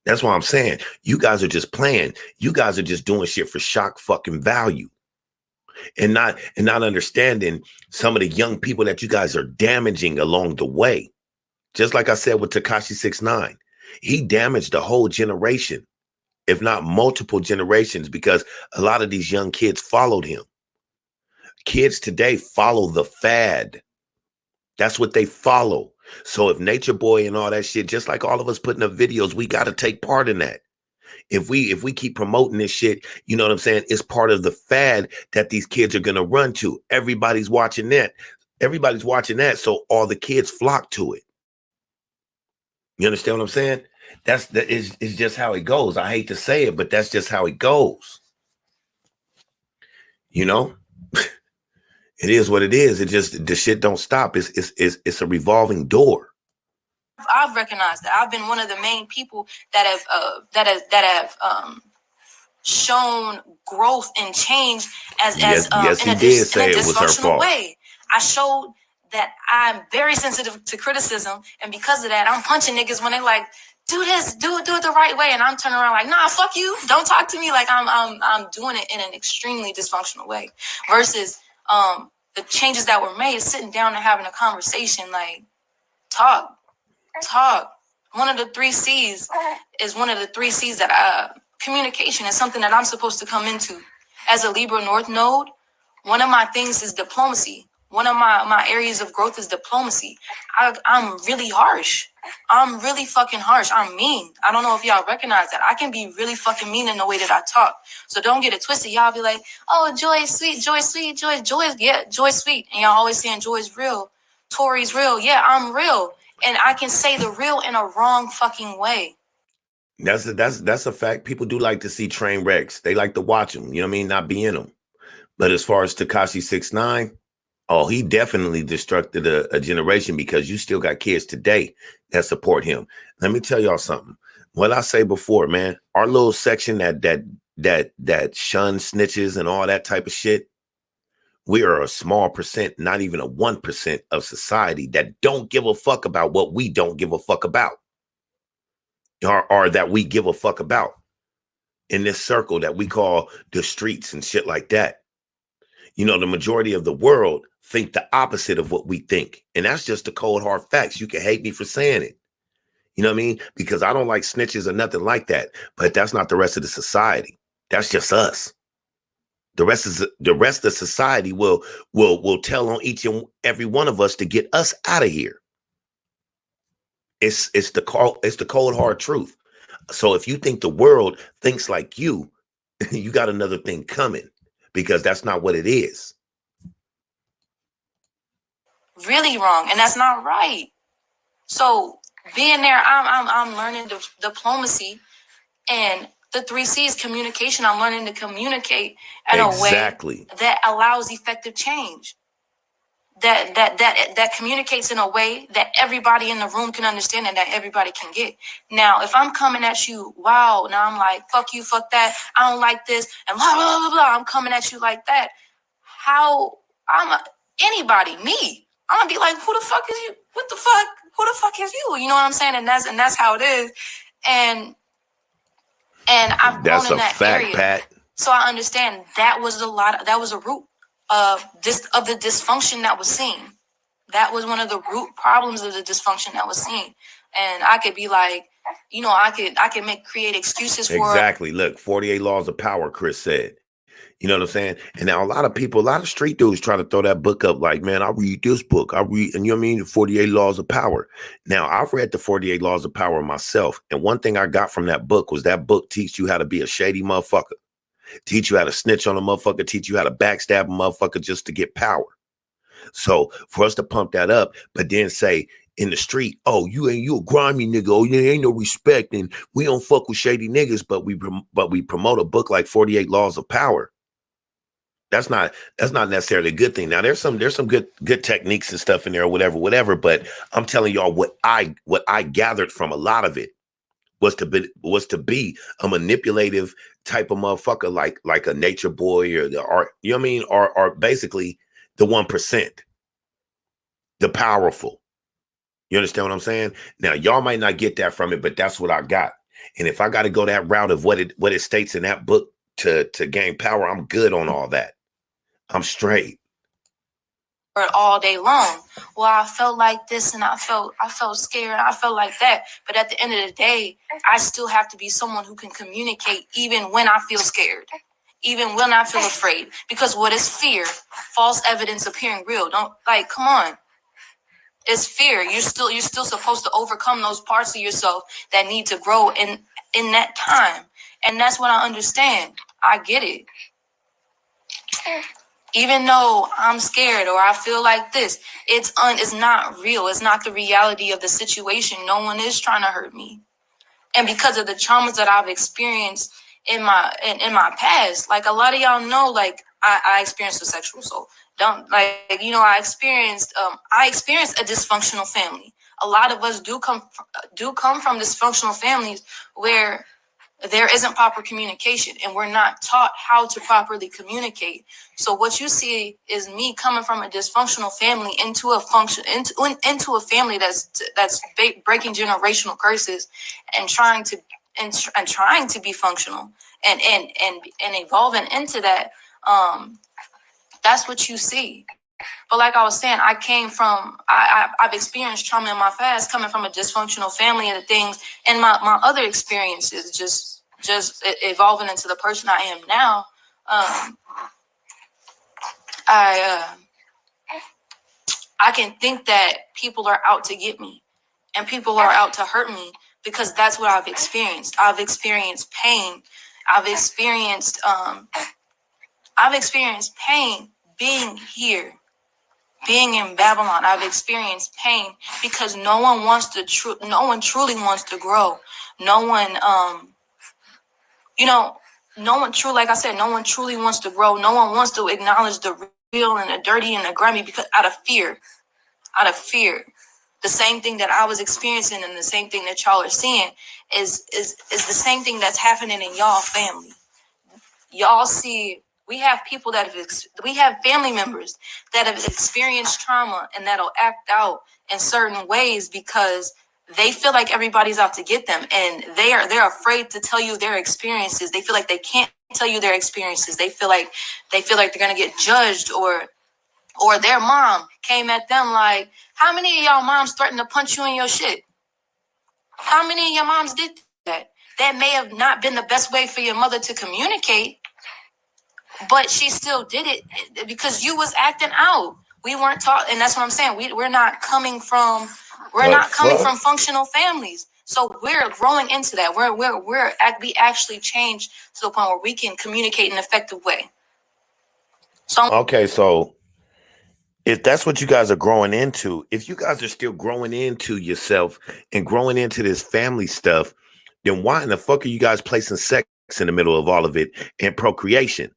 Speaker 2: That's why I'm saying you guys are just playing. You guys are just doing shit for shock fucking value. And not understanding some of the young people that you guys are damaging along the way. Just like I said with Tekashi 6ix9ine, he damaged a whole generation, if not multiple generations, because a lot of these young kids followed him. Kids today follow the fad. That's what they follow. So if Nature Boy and all that shit, just like all of us putting up videos, we got to take part in that. If we keep promoting this shit, you know what I'm saying? It's part of the fad that these kids are going to run to. Everybody's watching that. So all the kids flock to it. You understand what I'm saying? That is just how it goes. I hate to say it, but that's just how it goes. You know? It is what it is. It just, the shit don't stop. It's a revolving door.
Speaker 3: I've recognized that. I've been one of the main people that have shown growth and change in a dysfunctional way. I showed that I'm very sensitive to criticism, and because of that, I'm punching niggas when they like, do this, do it the right way, and I'm turning around like, nah, fuck you, don't talk to me. Like I'm doing it in an extremely dysfunctional way. Versus the changes that were made, sitting down and having a conversation, like talk. One of the 3 C's is one of the 3 C's that communication is something that I'm supposed to come into. As a Libra North node, one of my things is diplomacy. One of my areas of growth is diplomacy. I'm really harsh. I'm really fucking harsh. I'm mean. I don't know if y'all recognize that. I can be really fucking mean in the way that I talk. So don't get it twisted. Y'all be like, oh, Joy is sweet, Joy is sweet, Joy is sweet. And y'all always saying Joy is real. Tori's real. Yeah, I'm real. And I can say the real in a wrong fucking way.
Speaker 2: That's a fact. People do like to see train wrecks. They like to watch them. You know what I mean? Not be in them. But as far as Tekashi 6ix9ine, oh, he definitely destructed a generation, because you still got kids today that support him. Let me tell y'all something. What I say before, man, our little section that that shun snitches and all that type of shit, we are a small percent, not even a 1% of society that don't give a fuck about what we don't give a fuck about, or that we give a fuck about in this circle that we call the streets and shit like that. You know, the majority of the world think the opposite of what we think. And that's just the cold hard facts. You can hate me for saying it. You know what I mean? Because I don't like snitches or nothing like that. But that's not the rest of the society. That's just us. The rest of society will tell on each and every one of us to get us out of here. It's the cold hard truth. So if you think the world thinks like you, you got another thing coming, because that's not what it is.
Speaker 3: Really wrong, and that's not right. So being there, I'm learning diplomacy and the 3 C's: communication. I'm learning to communicate in a way that allows effective change. That communicates in a way that everybody in the room can understand and that everybody can get. Now, if I'm coming at you, wow, now I'm like, fuck you, fuck that, I don't like this, and blah, blah, blah, blah, I'm coming at you like that. How anybody, me, I'm gonna be like, who the fuck is you? What the fuck? Who the fuck is you? You know what I'm saying? And that's how it is. And I've grown in that area. Pat. So I understand that was a root of the dysfunction that was seen. That was one of the root problems of the dysfunction that was seen. And I could be like, you know, I could create excuses for
Speaker 2: exactly. Look, 48 Laws of Power, Chris said. You know what I'm saying? And now a lot of street dudes try to throw that book up like, man, I read this book. And you know what I mean? The 48 Laws of Power. Now, I've read the 48 Laws of Power myself. And one thing I got from that book was that book teach you how to be a shady motherfucker. Teach you how to snitch on a motherfucker. Teach you how to backstab a motherfucker just to get power. So for us to pump that up, but then say in the street, oh, you a grimy nigga. Oh, there ain't no respect. And we don't fuck with shady niggas, but we promote a book like 48 Laws of Power. That's not necessarily a good thing. Now there's some good techniques and stuff in there or whatever. But I'm telling y'all what I gathered from a lot of it was to be a manipulative type of motherfucker, like a Nature Boy or you know what I mean, or basically the 1%, the powerful. You understand what I'm saying? Now y'all might not get that from it, but that's what I got. And if I got to go that route of what it states in that book to gain power, I'm good on all that. I'm straight.
Speaker 3: All day long. Well, I felt like this and I felt scared. I felt like that. But at the end of the day, I still have to be someone who can communicate even when I feel scared, even when I feel afraid. Because what is fear? False evidence appearing real. Don't, like, come on. It's fear. You're still supposed to overcome those parts of yourself that need to grow in that time. And that's what I understand. I get it. Even though I'm scared or I feel like this, it's not real. It's not the reality of the situation. No one is trying to hurt me. And because of the traumas that I've experienced in my past, like a lot of y'all know, like I experienced a sexual assault. I experienced a dysfunctional family. A lot of us do come from dysfunctional families where there isn't proper communication and we're not taught how to properly communicate. So what you see is me coming from a dysfunctional family into a family that's breaking generational curses and trying to be functional and evolving into that. That's what you see. But like I was saying, I've experienced trauma in my past coming from a dysfunctional family and the things, and my other experiences just evolving into the person I am now. I can think that people are out to get me and people are out to hurt me because that's what I've experienced. I've experienced pain. I've experienced pain being here. Being in Babylon, I've experienced pain because no one truly wants to grow. No one truly, like I said, no one truly wants to grow. No one wants to acknowledge the real and the dirty and the grimy because out of fear. The same thing that I was experiencing and the same thing that y'all are seeing is the same thing that's happening in y'all family. y'all see, we have people that we have family members that have experienced trauma and that'll act out in certain ways because they feel like everybody's out to get them, and they're afraid to tell you their experiences. They feel like they can't tell you their experiences. They feel like they're gonna get judged, or their mom came at them like, how many of y'all moms threatened to punch you in your shit? How many of your moms did that? That may have not been the best way for your mother to communicate, but she still did it because you was acting out. We weren't taught, and that's what I'm saying. We're not coming from functional families. So we're growing into that. We actually changed to the point where we can communicate in an effective way. So
Speaker 2: okay, so if that's what you guys are growing into, if you guys are still growing into yourself and growing into this family stuff, then why in the fuck are you guys placing sex in the middle of all of it and procreation?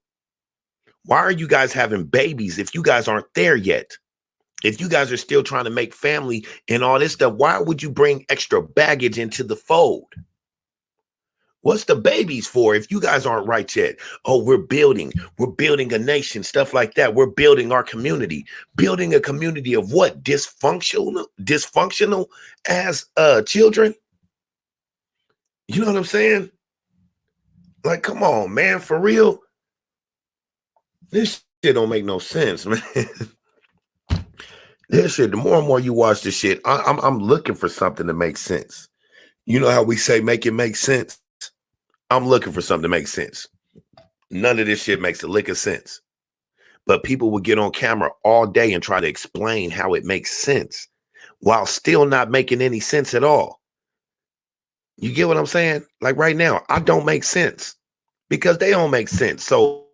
Speaker 2: Why are you guys having babies if you guys aren't there yet? If you guys are still trying to make family and all this stuff, why would you bring extra baggage into the fold? What's the babies for if you guys aren't right yet? Oh, we're building a nation, stuff like that. We're building our community, building a community of what? Dysfunctional as children. You know what I'm saying? Like, come on, man, for real. This shit don't make no sense, man. This shit, the more and more you watch this shit, I'm looking for something to make sense. You know how we say make it make sense? I'm looking for something to make sense. None of this shit makes a lick of sense. But people will get on camera all day and try to explain how it makes sense while still not making any sense at all. You get what I'm saying? Like right now, I don't make sense because they don't make sense. So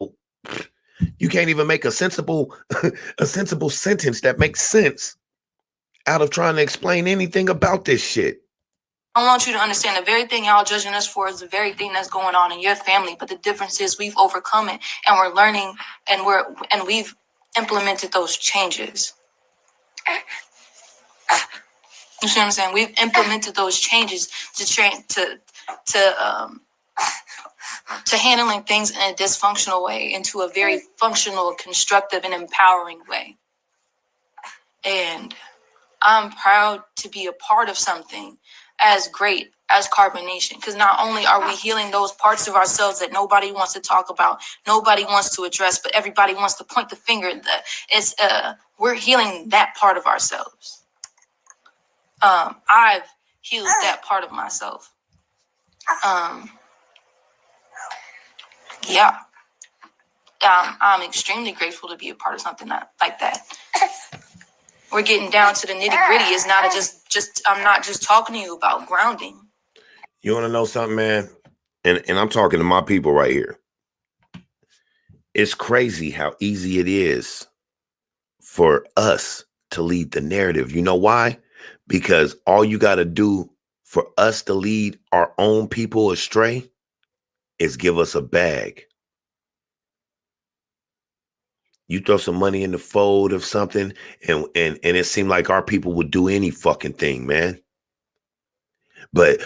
Speaker 2: you can't even make a sensible sentence that makes sense out of trying to explain anything about this shit.
Speaker 3: I want you to understand the very thing y'all judging us for is the very thing that's going on in your family. But the difference is we've overcome it and we're learning and we've implemented those changes. You see what I'm saying? We've implemented those changes to handling things in a dysfunctional way into a very functional, constructive, and empowering way. And I'm proud to be a part of something as great as Carbonation, because not only are we healing those parts of ourselves that nobody wants to talk about, nobody wants to address, but everybody wants to point the finger. We're healing that part of ourselves. I've healed that part of myself. Yeah. I'm extremely grateful to be a part of something like that. We're getting down to the nitty gritty. It's not I'm not just talking to you about grounding.
Speaker 2: You want to know something, man? And I'm talking to my people right here. It's crazy how easy it is for us to lead the narrative. You know why? Because all you got to do for us to lead our own people astray is give us a bag. You throw some money in the fold of something, and it seemed like our people would do any fucking thing, man. But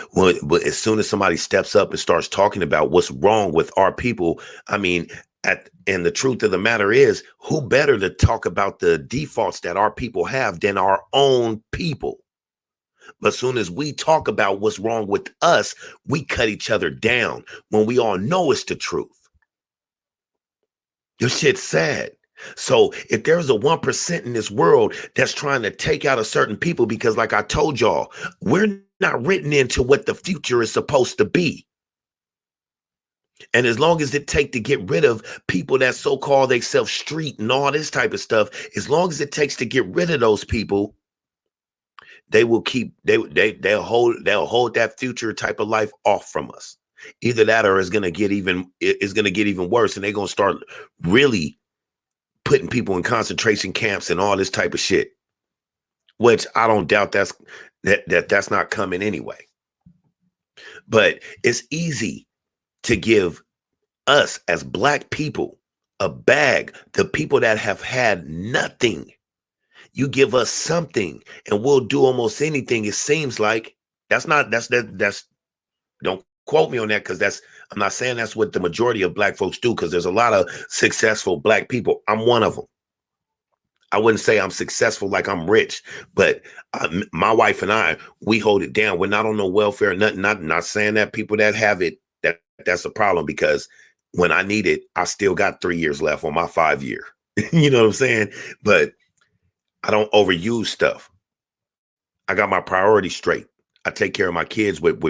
Speaker 2: as soon as somebody steps up and starts talking about what's wrong with our people, I mean, and the truth of the matter is, who better to talk about the defaults that our people have than our own people? But as soon as we talk about what's wrong with us, we cut each other down when we all know it's the truth. This shit's sad. So if there's a 1% in this world that's trying to take out a certain people, because like I told y'all, we're not written into what the future is supposed to be. And as long as it take to get rid of people that so-called they self-street and all this type of stuff, as long as it takes to get rid of those people, they will keep, they'll hold that future type of life off from us. Either that or it's going to get even worse, and they're going to start really putting people in concentration camps and all this type of shit, which I don't doubt that's not coming anyway. But it's easy to give us as Black people a bag, the people that have had nothing. You give us something and we'll do almost anything. It seems like don't quote me on that, because I'm not saying that's what the majority of black folks do, because there's a lot of successful black people. I'm one of them. I wouldn't say I'm successful like I'm rich, but my wife and I, we hold it down. We're not on no welfare, nothing. Not saying that people that have it, that's a problem, because when I need it, I still got 3 years left on my 5 year. You know what I'm saying? But I don't overuse stuff. I got my priorities straight. I take care of my kids with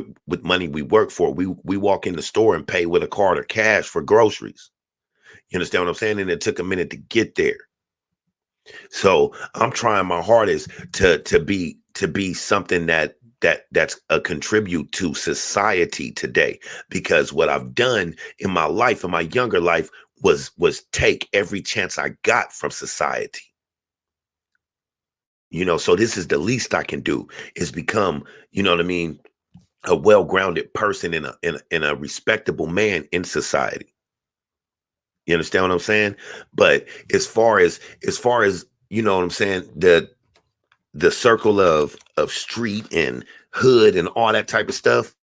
Speaker 2: money we work for. We walk in the store and pay with a card or cash for groceries. You understand what I'm saying? And it took a minute to get there. So I'm trying my hardest to be something that's a contribute to society today, because what I've done in my life, in my younger life, was take every chance I got from society. You know, so this is the least I can do, is become, you know what I mean, a well-grounded person in a respectable man in society. You understand what I'm saying? But as far as you know what I'm saying, the circle of street and hood and all that type of stuff,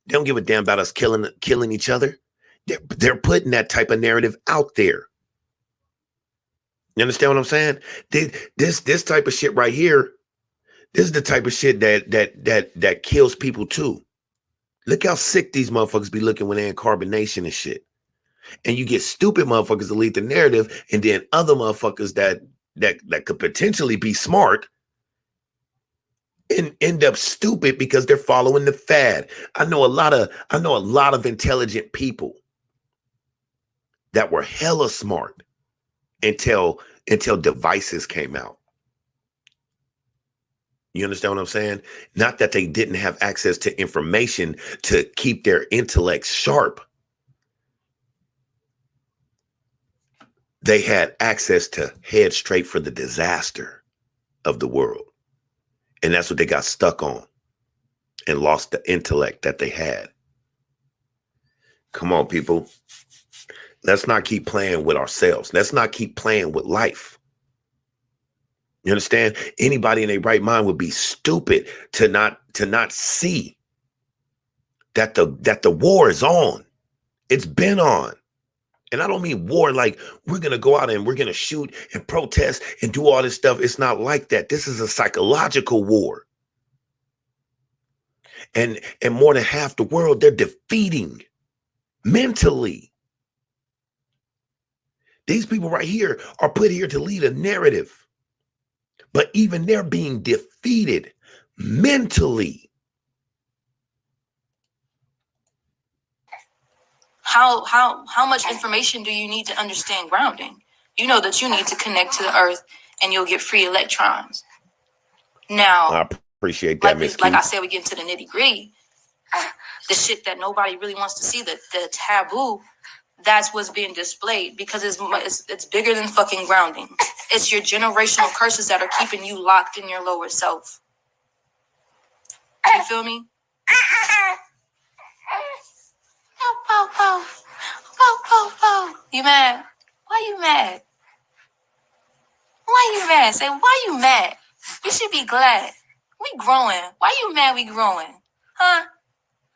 Speaker 2: they don't give a damn about us killing each other. They're putting that type of narrative out there. You understand what I'm saying? This type of shit right here, this is the type of shit that kills people too. Look how sick these motherfuckers be looking when they're in carbonation and shit. And you get stupid motherfuckers to lead the narrative, and then other motherfuckers that could potentially be smart and end up stupid because they're following the fad. I know a lot of intelligent people that were hella smart until devices came out. You understand what I'm saying? Not that they didn't have access to information to keep their intellect sharp. They had access to head straight for the disaster of the world. And that's what they got stuck on and lost the intellect that they had. Come on, people. Let's not keep playing with ourselves. Let's not keep playing with life. You understand? Anybody in their right mind would be stupid to not see that the war is on. It's been on. And I don't mean war like we're going to go out and we're going to shoot and protest and do all this stuff. It's not like that. This is a psychological war. And more than half the world, they're defeating mentally. These people right here are put here to lead a narrative. But even they're being defeated mentally.
Speaker 3: How much information do you need to understand grounding? You know that you need to connect to the earth and you'll get free electrons. Now,
Speaker 2: I appreciate that, Miss
Speaker 3: like I said, we get into the nitty gritty. The shit that nobody really wants to see, the taboo, that's what's being displayed, because it's bigger than fucking grounding. It's your generational curses that are keeping you locked in your lower self. You feel me? You mad? Why you mad? Why you mad? Say, why you mad? You should be glad. We growing. Why you mad we growing? Huh?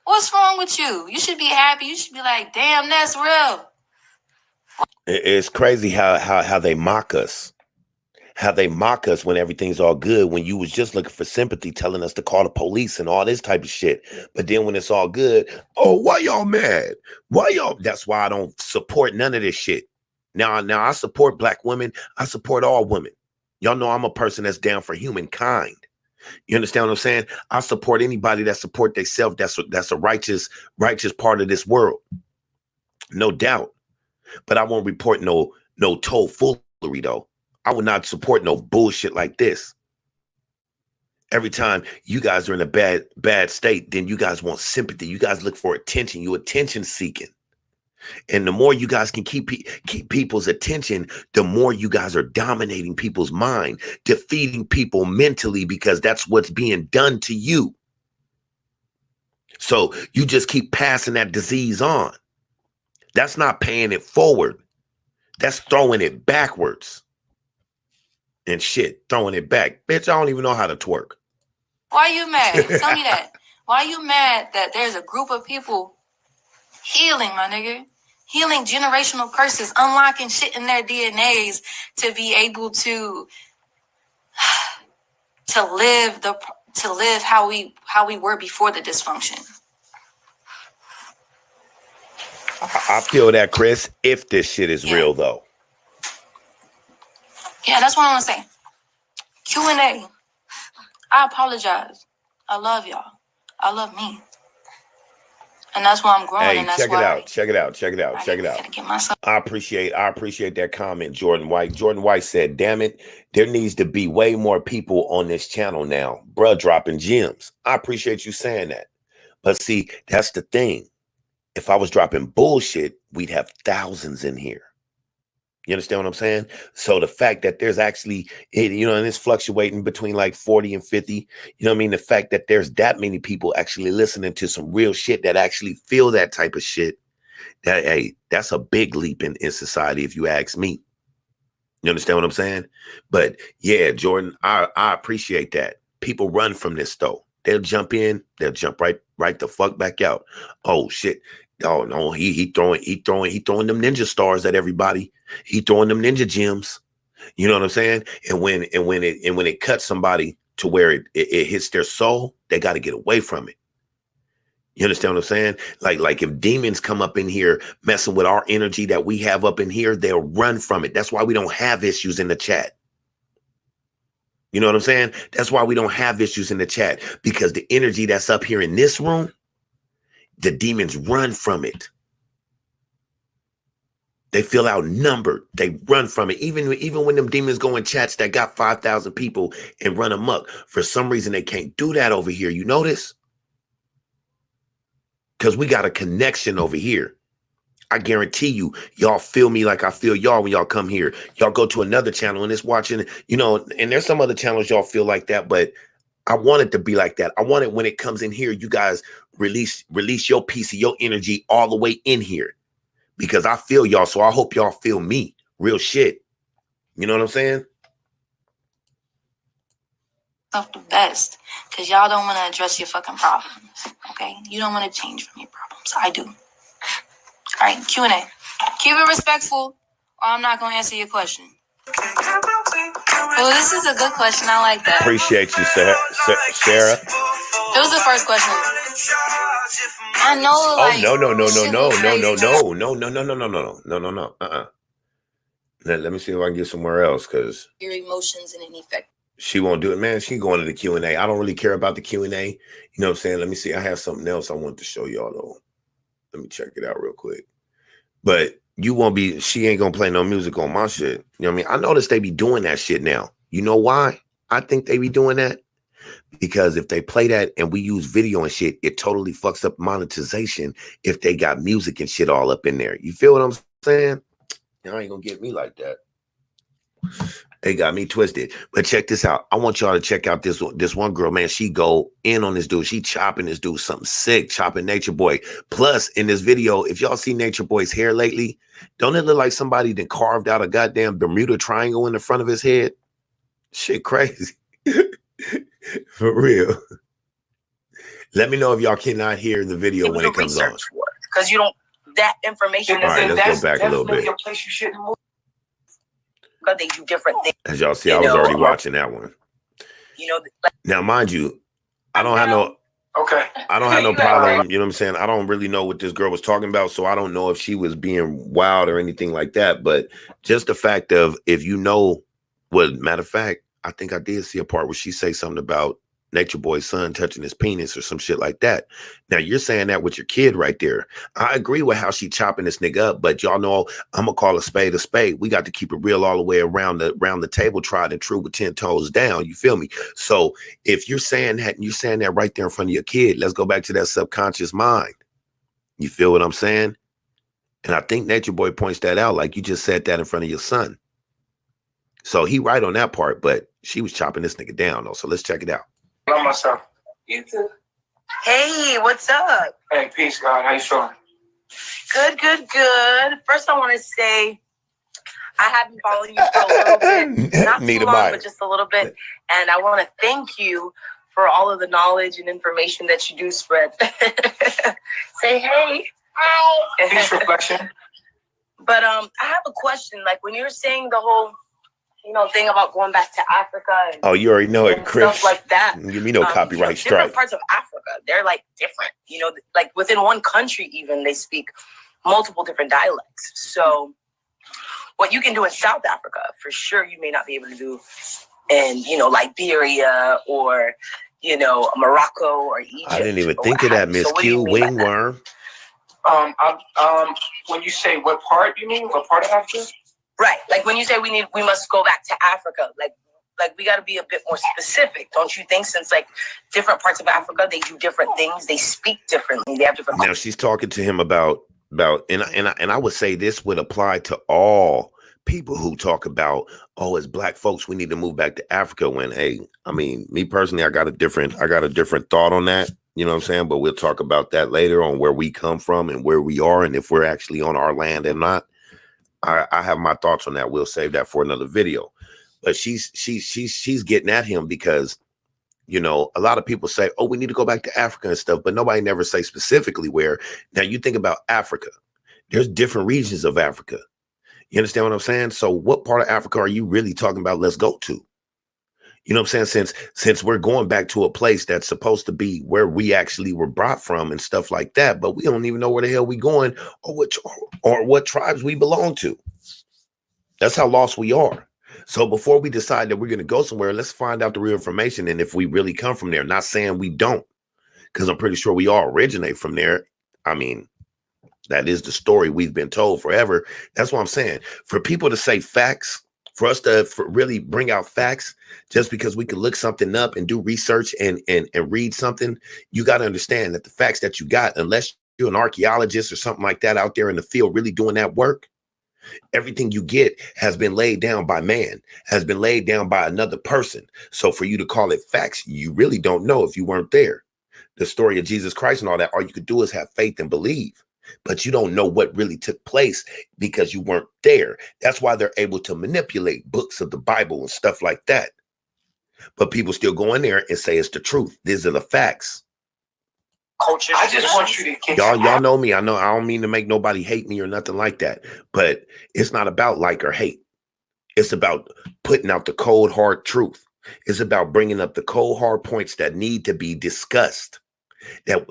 Speaker 3: What's wrong with you? You should be happy. You should be like, damn, that's real.
Speaker 2: It's crazy how they mock us. How they mock us when everything's all good, when you was just looking for sympathy, telling us to call the police and all this type of shit. But then when it's all good, oh, why y'all mad? Why y'all? That's why I don't support none of this shit. Now I support black women. I support all women. Y'all know I'm a person that's down for humankind. You understand what I'm saying? I support anybody that support themselves. That's a righteous part of this world. No doubt. But I won't report no tomfoolery though. I would not support no bullshit like this. Every time you guys are in a bad state, then you guys want sympathy. You guys look for attention. You attention seeking. And the more you guys can keep people's attention, the more you guys are dominating people's mind, defeating people mentally, because that's what's being done to you. So you just keep passing that disease on. That's not paying it forward. That's throwing it backwards. And shit, throwing it back. Bitch, I don't even know how to twerk.
Speaker 3: Why you mad? Tell me that. Why you mad that there's a group of people healing, my nigga? Healing generational curses, unlocking shit in their DNAs to be able to live how we were before the dysfunction.
Speaker 2: I feel that, Chris, if this shit is real, though.
Speaker 3: Yeah, that's what I want to say. Q&A. I apologize. I love y'all. I love me. And that's why I'm growing.
Speaker 2: Hey,
Speaker 3: and that's
Speaker 2: check it
Speaker 3: why
Speaker 2: out. Check it out. Check it out. Check it out. I appreciate that comment, Jordan White. Jordan White said, damn it, there needs to be way more people on this channel now. Bruh, dropping gems. I appreciate you saying that. But see, that's the thing. If I was dropping bullshit, we'd have thousands in here. You understand what I'm saying? So the fact that there's actually, and it's fluctuating between like 40 and 50, you know what I mean? The fact that there's that many people actually listening to some real shit that actually feel that type of shit, that's a big leap in society, if you ask me. You understand what I'm saying? But yeah, Jordan, I appreciate that. People run from this though. They'll jump in, they'll jump right the fuck back out. Oh shit. Oh no, he throwing them ninja stars at everybody. He throwing them ninja gems. You know what I'm saying? And when it cuts somebody to where it hits their soul, they got to get away from it. You understand what I'm saying? Like if demons come up in here messing with our energy that we have up in here, they'll run from it. That's why we don't have issues in the chat. You know what I'm saying? That's why we don't have issues in the chat, because the energy that's up here in this room, the demons run from it. They feel outnumbered. They run from it. Even when them demons go in chats that got 5,000 people and run amok, for some reason they can't do that over here. You notice? Because we got a connection over here. I guarantee you, y'all feel me like I feel y'all when y'all come here. Y'all go to another channel and it's watching, and there's some other channels y'all feel like that, but I want it to be like that. I want it when it comes in here, you guys release your piece of your energy all the way in here, because I feel y'all. So I hope y'all feel me. Real shit. You know what I'm saying?
Speaker 3: The best, because y'all don't want to address your fucking problems. Okay? You don't want to change from your problems. I do. All right, Q&A. Keep it respectful, or I'm not going to answer your question. Oh, this is a good question. I like that.
Speaker 2: Appreciate you, Sarah.
Speaker 3: It was the first question. I know, like,
Speaker 2: no. Let me see if I can get somewhere else, because
Speaker 3: your emotions and an effect.
Speaker 2: She won't do it, man. She going to the Q&A. I don't really care about the Q&A. You know what I'm saying? Let me see. I have something else I want to show y'all, though. Let me check it out real quick. But she ain't going to play no music on my shit. You know what I mean? I noticed they be doing that shit now. You know why I think they be doing that? Because if they play that and we use video and shit, it totally fucks up monetization if they got music and shit all up in there. You feel what I'm saying? Y'all ain't going to get me like that. They got me twisted. But check this out. I want y'all to check out this one girl, man. She go in on this dude. She chopping this dude something sick, chopping Nature Boy. Plus, in this video, if y'all see Nature Boy's hair lately, don't it look like somebody that carved out a goddamn Bermuda Triangle in the front of his head? Shit crazy. For real. Let me know if y'all cannot hear the video when it comes on.
Speaker 4: Because you don't, that information.
Speaker 2: All right, let's go back a little bit.
Speaker 4: Because they do different things.
Speaker 2: As y'all see, I was already watching that one. Now, mind you, I don't have no problem. You know what I'm saying? I don't really know what this girl was talking about, so I don't know if she was being wild or anything like that. But just the fact of, if you know what, matter of fact, I think I did see a part where she say something about Nature Boy's son touching his penis or some shit like that. Now you're saying that with your kid right there. I agree with how she chopping this nigga up, but y'all know I'm gonna call a spade a spade. We got to keep it real all the way around the table, tried and true with 10 toes down. You feel me? So if you're saying that, and you're saying that right there in front of your kid, let's go back to that subconscious mind. You feel what I'm saying? And I think Nature Boy points that out, like you just said that in front of your son. So he right on that part, but she was chopping this nigga down though. So let's check it out.
Speaker 5: Love myself.
Speaker 4: You too. Hey, what's up?
Speaker 5: Hey, peace, God. How you feeling?
Speaker 4: Good. First, I want to say I have been following you for a little bit. Not too long, but just a little bit. And I want to thank you for all of the knowledge and information that you do spread. Say hey. Hi.
Speaker 5: Peace reflection.
Speaker 4: But I have a question. Like when you're saying the whole, thing about going back to Africa. And,
Speaker 2: oh, you already know it, Chris.
Speaker 4: Stuff like that.
Speaker 2: Give me no copyright strike.
Speaker 4: Different parts of Africa, they're like different. Like within one country, even they speak multiple different dialects. So what you can do in South Africa, for sure, you may not be able to do in Liberia or Morocco or Egypt.
Speaker 2: I didn't even think of that, Miss Q. Wingworm.
Speaker 5: When you say what part you mean? What part of Africa?
Speaker 4: Right. Like when you say we must go back to Africa, like we got to be a bit more specific, don't you think? Since like different parts of Africa, they do different things, they speak differently, they have different.
Speaker 2: Now she's talking to him about and I would say this would apply to all people who talk about, oh, as Black folks, we need to move back to Africa. When, hey, I mean, me personally, I got a different thought on that. You know what I'm saying? But we'll talk about that later on where we come from and where we are and if we're actually on our land or not. I have my thoughts on that. We'll save that for another video. But she's getting at him because, a lot of people say, oh, we need to go back to Africa and stuff, but nobody never say specifically where. Now you think about Africa. There's different regions of Africa. You understand what I'm saying? So what part of Africa are you really talking about? Let's go to. You know what I'm saying? Since we're going back to a place that's supposed to be where we actually were brought from and stuff like that, but we don't even know where the hell we going or what tribes we belong to. That's how lost we are. So before we decide that we're going to go somewhere, let's find out the real information. And if we really come from there, not saying we don't, because I'm pretty sure we all originate from there. I mean, that is the story we've been told forever. That's what I'm saying. For people to say facts, for us to really bring out facts, just because we can look something up and do research and read something, you got to understand that the facts that you got, unless you're an archaeologist or something like that out there in the field really doing that work, everything you get has been laid down by man, has been laid down by another person. So for you to call it facts, you really don't know if you weren't there. The story of Jesus Christ and all that, all you could do is have faith and believe. But you don't know what really took place because you weren't there. That's why they're able to manipulate books of the Bible and stuff like that. But people still go in there and say it's the truth. These are the facts.
Speaker 4: Culture.
Speaker 5: I just want you to get
Speaker 2: y'all know me. I know I don't mean to make nobody hate me or nothing like that. But it's not about like or hate. It's about putting out the cold, hard truth. It's about bringing up the cold, hard points that need to be discussed. That,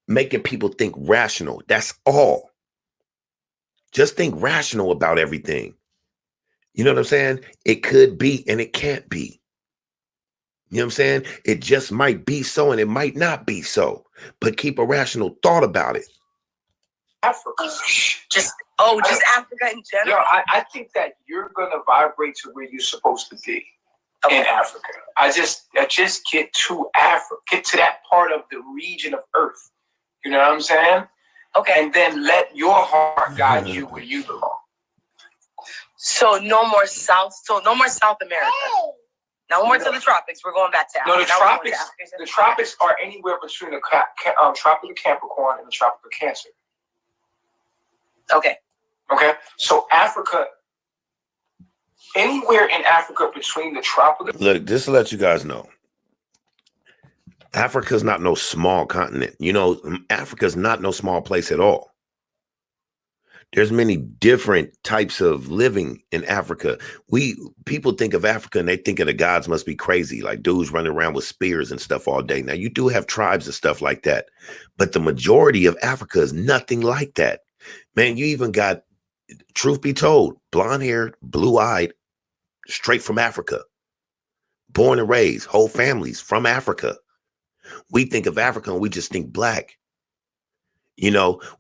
Speaker 2: making people think rational. That's all. Just think rational about everything. You know what I'm saying? It could be and it can't be. You know what I'm saying? It just might be so and it might not be so. But keep a rational thought about it.
Speaker 5: Africa.
Speaker 4: Just Africa in general.
Speaker 5: I think that you're gonna vibrate to where you're supposed to be in Africa. I just get to Africa, get to that part of the region of Earth. You know what I'm saying?
Speaker 4: Okay.
Speaker 5: And then let your heart guide you where you belong.
Speaker 4: So no more South America. No more to the tropics. We're going back to Africa.
Speaker 5: No, the tropics are anywhere between the tropical Capricorn and the tropical Cancer.
Speaker 4: Okay.
Speaker 5: So Africa, anywhere in Africa between the tropical.
Speaker 2: Look, just to let you guys know, Africa's not no small continent. Africa's not no small place at all. There's many different types of living in Africa. People think of Africa and they think of the gods must be crazy, like dudes running around with spears and stuff all day. Now, you do have tribes and stuff like that, but the majority of Africa is nothing like that. Man, you even got, truth be told, blonde-haired, blue-eyed, straight from Africa, born and raised, whole families from Africa. We think of Africa and we just think black.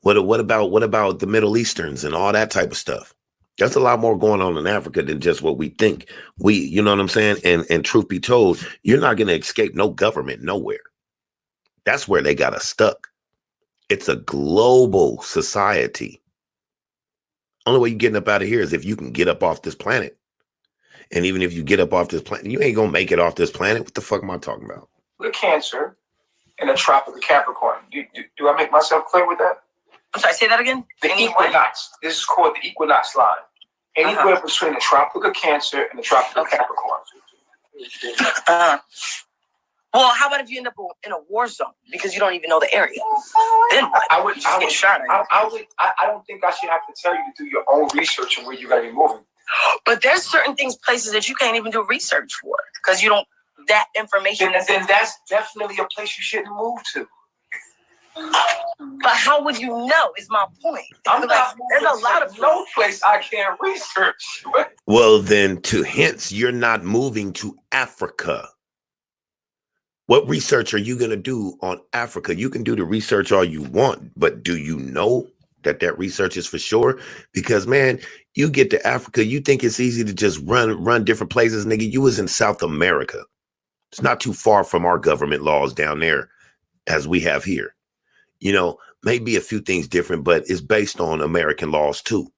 Speaker 2: What about the Middle Easterns and all that type of stuff? There's a lot more going on in Africa than just what we think. You know what I'm saying? And truth be told, you're not going to escape no government nowhere. That's where they got us stuck. It's a global society. Only way you're getting up out of here is if you can get up off this planet. And even if you get up off this planet, you ain't going to make it off this planet. What the fuck am I talking about?
Speaker 5: The Cancer and the tropical Capricorn. Do I make myself clear with that?
Speaker 4: I'm sorry, say that again?
Speaker 5: The equinox. This is called the equinox line. Anywhere between the tropical Cancer and the tropical Capricorn.
Speaker 4: Well, how about if you end up in a war zone because you don't even know the area? Then what?
Speaker 5: I would.
Speaker 4: You just get shot.
Speaker 5: I don't think I should have to tell you to do your own research on where you're going to be moving.
Speaker 4: But there's certain places that you can't even do research for because you don't. That information.
Speaker 5: Then that's definitely a place you shouldn't move to.
Speaker 4: But how would you know? Is my point. There's a lot of
Speaker 5: no place I can't research.
Speaker 2: Well, then, hence, you're not moving to Africa. What research are you going to do on Africa? You can do the research all you want, but do you know that research is for sure? Because, man, you get to Africa, you think it's easy to just run different places. Nigga, you was in South America. It's not too far from our government laws down there as we have here. You know, maybe a few things different, but it's based on American laws too.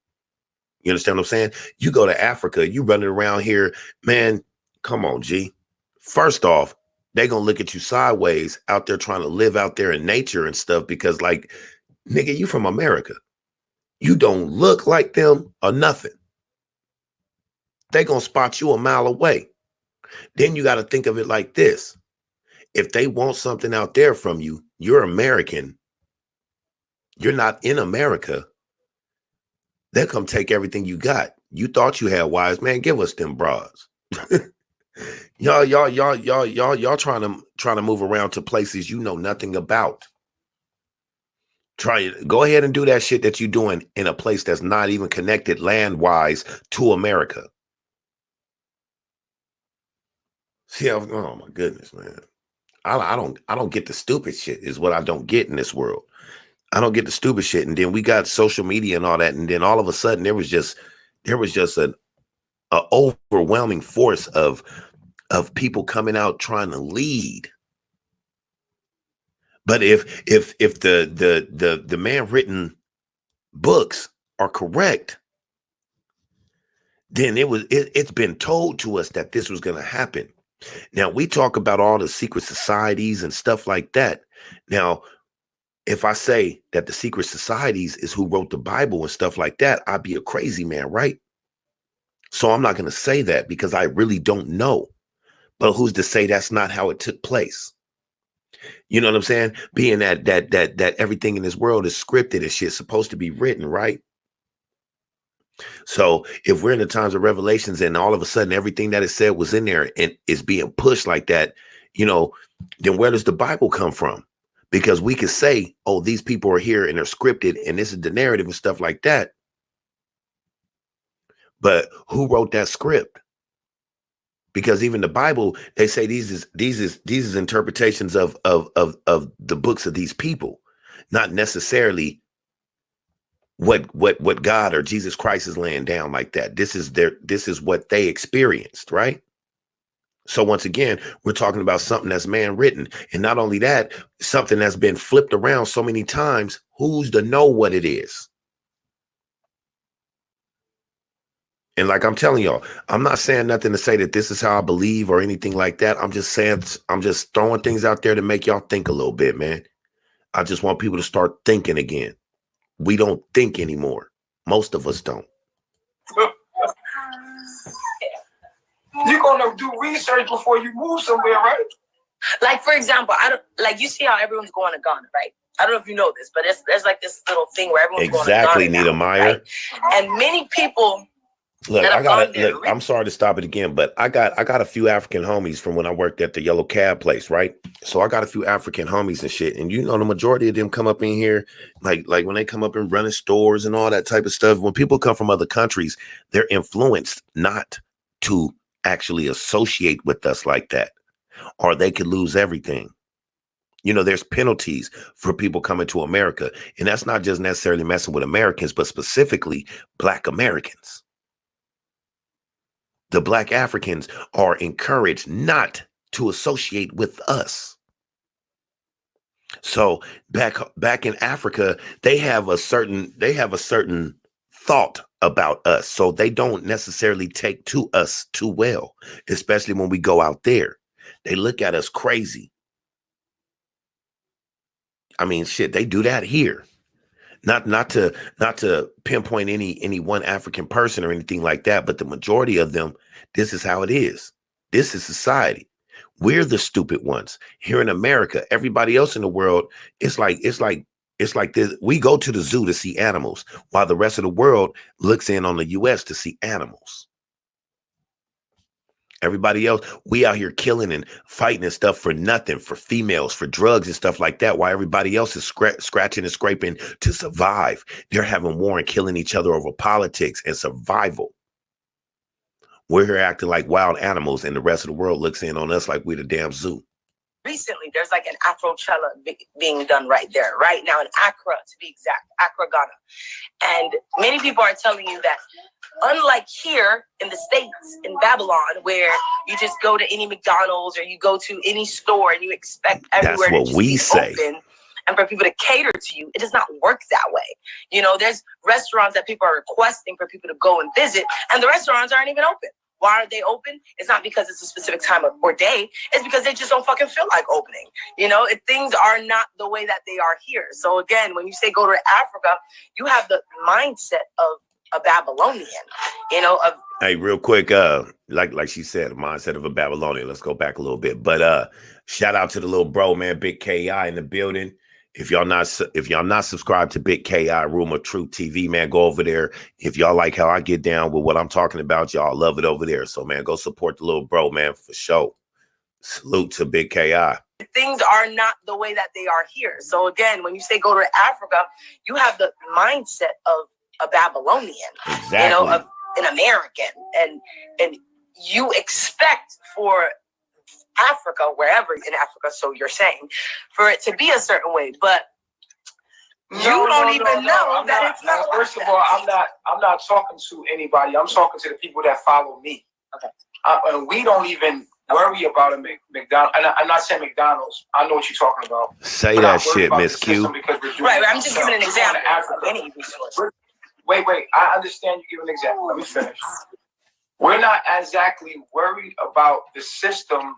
Speaker 2: You understand what I'm saying? You go to Africa, you running around here, man, come on, G. First off, they're going to look at you sideways out there trying to live out there in nature and stuff because, like, nigga, you from America. You don't look like them or nothing. They're going to spot you a mile away. Then you got to think of it like this. If they want something out there from you, you're American. You're not in America. They'll come take everything you got. You thought you had wives, man. Give us them bras. Y'all trying to move around to places you know nothing about. Go ahead and do that shit that you're doing in a place that's not even connected land-wise to America. See, oh my goodness, man. I don't get the stupid shit is what I don't get in this world. I don't get the stupid shit. And then we got social media and all that. And then all of a sudden there was just an overwhelming force of people coming out trying to lead. But if the man written books are correct, then it's been told to us that this was going to happen. Now we talk about all the secret societies and stuff like that. Now, if I say that the secret societies is who wrote the Bible and stuff like that, I'd be a crazy man, right? So I'm not going to say that because I really don't know. But who's to say that's not how it took place? You know what I'm saying? Being that everything in this world is scripted and shit's supposed to be written, right? So if we're in the times of Revelations and all of a sudden everything that is said was in there and is being pushed like that, you know, then where does the Bible come from? Because we could say, oh, these people are here and they're scripted and this is the narrative and stuff like that. But who wrote that script? Because even the Bible, they say these is interpretations of the books of these people, not necessarily what God or Jesus Christ is laying down like that. This is what they experienced, right? So once again, we're talking about something that's man written. And not only that, something that's been flipped around so many times. Who's to know what it is? And like I'm telling y'all, I'm not saying nothing to say that this is how I believe or anything like that. I'm just saying, I'm just throwing things out there to make y'all think a little bit, man. I just want people to start thinking again. We don't think anymore. Most of us don't.
Speaker 5: You're gonna do research before you move somewhere, right?
Speaker 4: Like, for example, you see how everyone's going to Ghana, right? I don't know if you know this, but there's like this little thing where everyone's going to Ghana.
Speaker 2: Exactly, Nita Meyer.
Speaker 4: Right? And many people.
Speaker 2: Look, I'm sorry to stop it again, but I got a few African homies from when I worked at the Yellow Cab place, right? So I got a few African homies and shit. And you know, the majority of them come up in here, like when they come up and running stores and all that type of stuff. When people come from other countries, they're influenced not to actually associate with us like that, or they could lose everything. You know, there's penalties for people coming to America. And that's not just necessarily messing with Americans, but specifically Black Americans. The Black Africans are encouraged not to associate with us. So back in Africa, they have a certain thought about us. So they don't necessarily take to us too well, especially when we go out there. They look at us crazy. I mean, shit, they do that here. Not to pinpoint any one African person or anything like that, but the majority of them, this is how it is. This is society. We're the stupid ones here in America. Everybody else in the world, it's like this. We go to the zoo to see animals, while the rest of the world looks in on the U.S. to see animals. Everybody else, we out here killing and fighting and stuff for nothing, for females, for drugs and stuff like that, while everybody else is scratching and scraping to survive. They're having war and killing each other over politics and survival. We're here acting like wild animals, and the rest of the world looks in on us like we're the damn zoo.
Speaker 4: Recently, there's like an Afrochella being done right there, right now in Accra, to be exact, Accra, Ghana. And many people are telling you that, unlike here in the States, in Babylon, where you just go to any McDonald's or you go to any store and you expect everywhere to just be open and for people to cater to you, it does not work that way. You know, there's restaurants that people are requesting for people to go and visit, and the restaurants aren't even open. Why aren't they open? It's not because it's a specific time or day. It's because they just don't fucking feel like opening. You know, things are not the way that they are here. So again, when you say go to Africa, you have the mindset of a Babylonian, you know.
Speaker 2: Hey, real quick, like she said, the mindset of a Babylonian. Let's go back a little bit. But shout out to the little bro, man, Big KI in the building. If y'all not subscribed to Big KI Room of Truth TV, man, go over there. If y'all like how I get down with what I'm talking about, y'all love it over there. So, man, go support the little bro, man, for sure. Salute to Big KI.
Speaker 4: Things are not the way that they are here. So again, when you say go to Africa, you have the mindset of a Babylonian,
Speaker 2: exactly.
Speaker 4: You know, of an American, and you expect for Africa, wherever in Africa, so you're saying, for it to be a certain way, but you don't even know that it's not.
Speaker 5: First of all, I'm not talking to anybody. I'm talking to the people that follow me.
Speaker 4: Okay.
Speaker 5: And we don't even worry about a McDonald's. And I'm not saying McDonald's. I know what you're talking about.
Speaker 2: Say that shit, Miss Q.
Speaker 4: Right, I'm just giving an example. Any resource.
Speaker 5: Wait. I understand you give an example. Let me finish. We're not exactly worried about the system.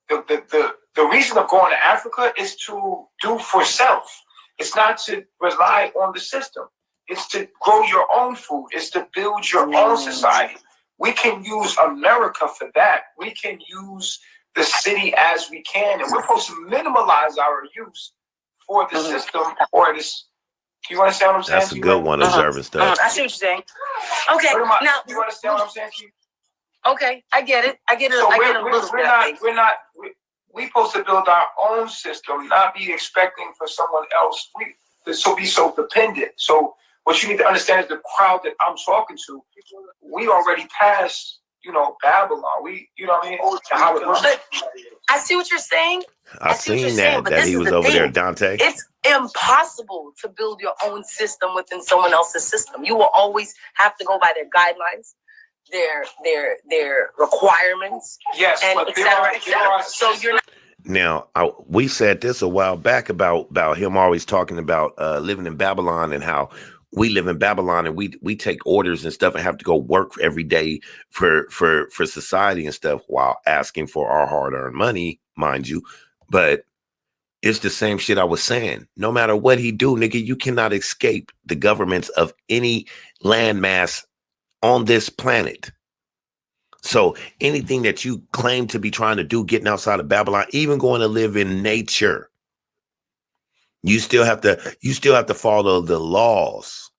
Speaker 5: The reason of going to Africa is to do for self. It's not to rely on the system. It's to grow your own food. It's to build your own society. We can use America for that. We can use the city as we can, and we're supposed to minimize our use for the system or this. Do you understand what I'm saying?
Speaker 2: That's a good one, observing stuff.
Speaker 4: I see what you're saying. Okay, now
Speaker 5: you understand what I'm saying to you?
Speaker 4: Okay, I get it. So
Speaker 5: we're supposed to build our own system, not be expecting for someone else. Be so dependent. So what you need to understand is the crowd that I'm talking to, we already passed, Babylon. You know what I mean? How it works.
Speaker 4: I see what you're saying.
Speaker 2: I've seen that he was over there, Dante.
Speaker 4: It's impossible to build your own system within someone else's system. You will always have to go by their guidelines, their requirements,
Speaker 5: yes,
Speaker 4: and
Speaker 5: but
Speaker 4: etc. So you're not.
Speaker 2: Now, we said this a while back about him always talking about living in Babylon and how we live in Babylon and we take orders and stuff and have to go work every day for society and stuff while asking for our hard-earned money, mind you. But it's the same shit I was saying. No matter what he do, nigga, you cannot escape the governments of any landmass on this planet. So anything that you claim to be trying to do, getting outside of Babylon, even going to live in nature, you still have to follow the laws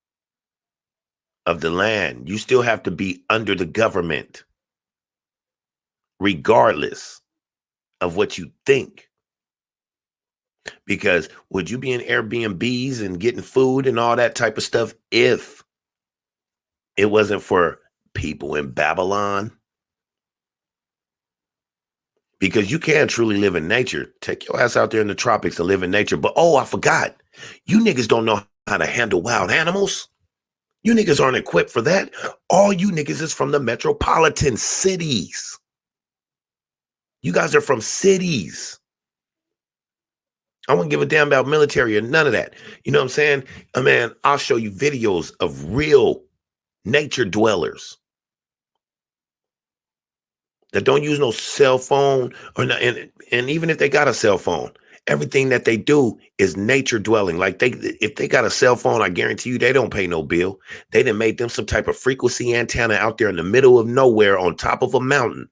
Speaker 2: of the land. You still have to be under the government, regardless of what you think. Because would you be in Airbnbs and getting food and all that type of stuff if it wasn't for people in Babylon? Because you can truly live in nature. Take your ass out there in the tropics and live in nature. But, I forgot. You niggas don't know how to handle wild animals. You niggas aren't equipped for that. All you niggas is from the metropolitan cities. You guys are from cities. I wouldn't give a damn about military or none of that. You know what I'm saying? Man, I'll show you videos of real nature dwellers that don't use no cell phone or not, and even if they got a cell phone, everything that they do is nature dwelling. Like if they got a cell phone, I guarantee you they don't pay no bill. They done made them some type of frequency antenna out there in the middle of nowhere on top of a mountain,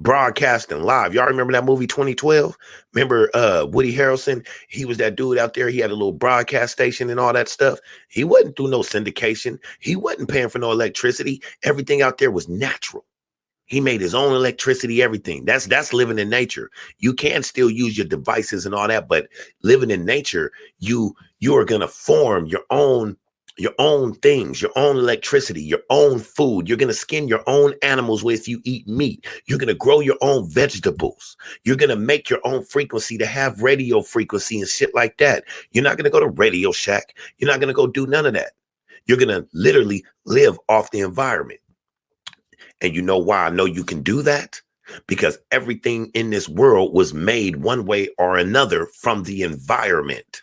Speaker 2: broadcasting live. Y'all remember that movie 2012? Remember Woody Harrelson? He was that dude out there. He had a little broadcast station and all that stuff. He wasn't through no syndication. He wasn't paying for no electricity. Everything out there was natural. He made his own electricity, everything. That's living in nature. You can still use your devices and all that, but living in nature, you are gonna form your own things, your own electricity, your own food. You're gonna skin your own animals if you eat meat. You're gonna grow your own vegetables. You're gonna make your own frequency to have radio frequency and shit like that. You're not gonna go to Radio Shack. You're not gonna go do none of that. You're gonna literally live off the environment. And you know why I know you can do that? Because everything in this world was made one way or another from the environment.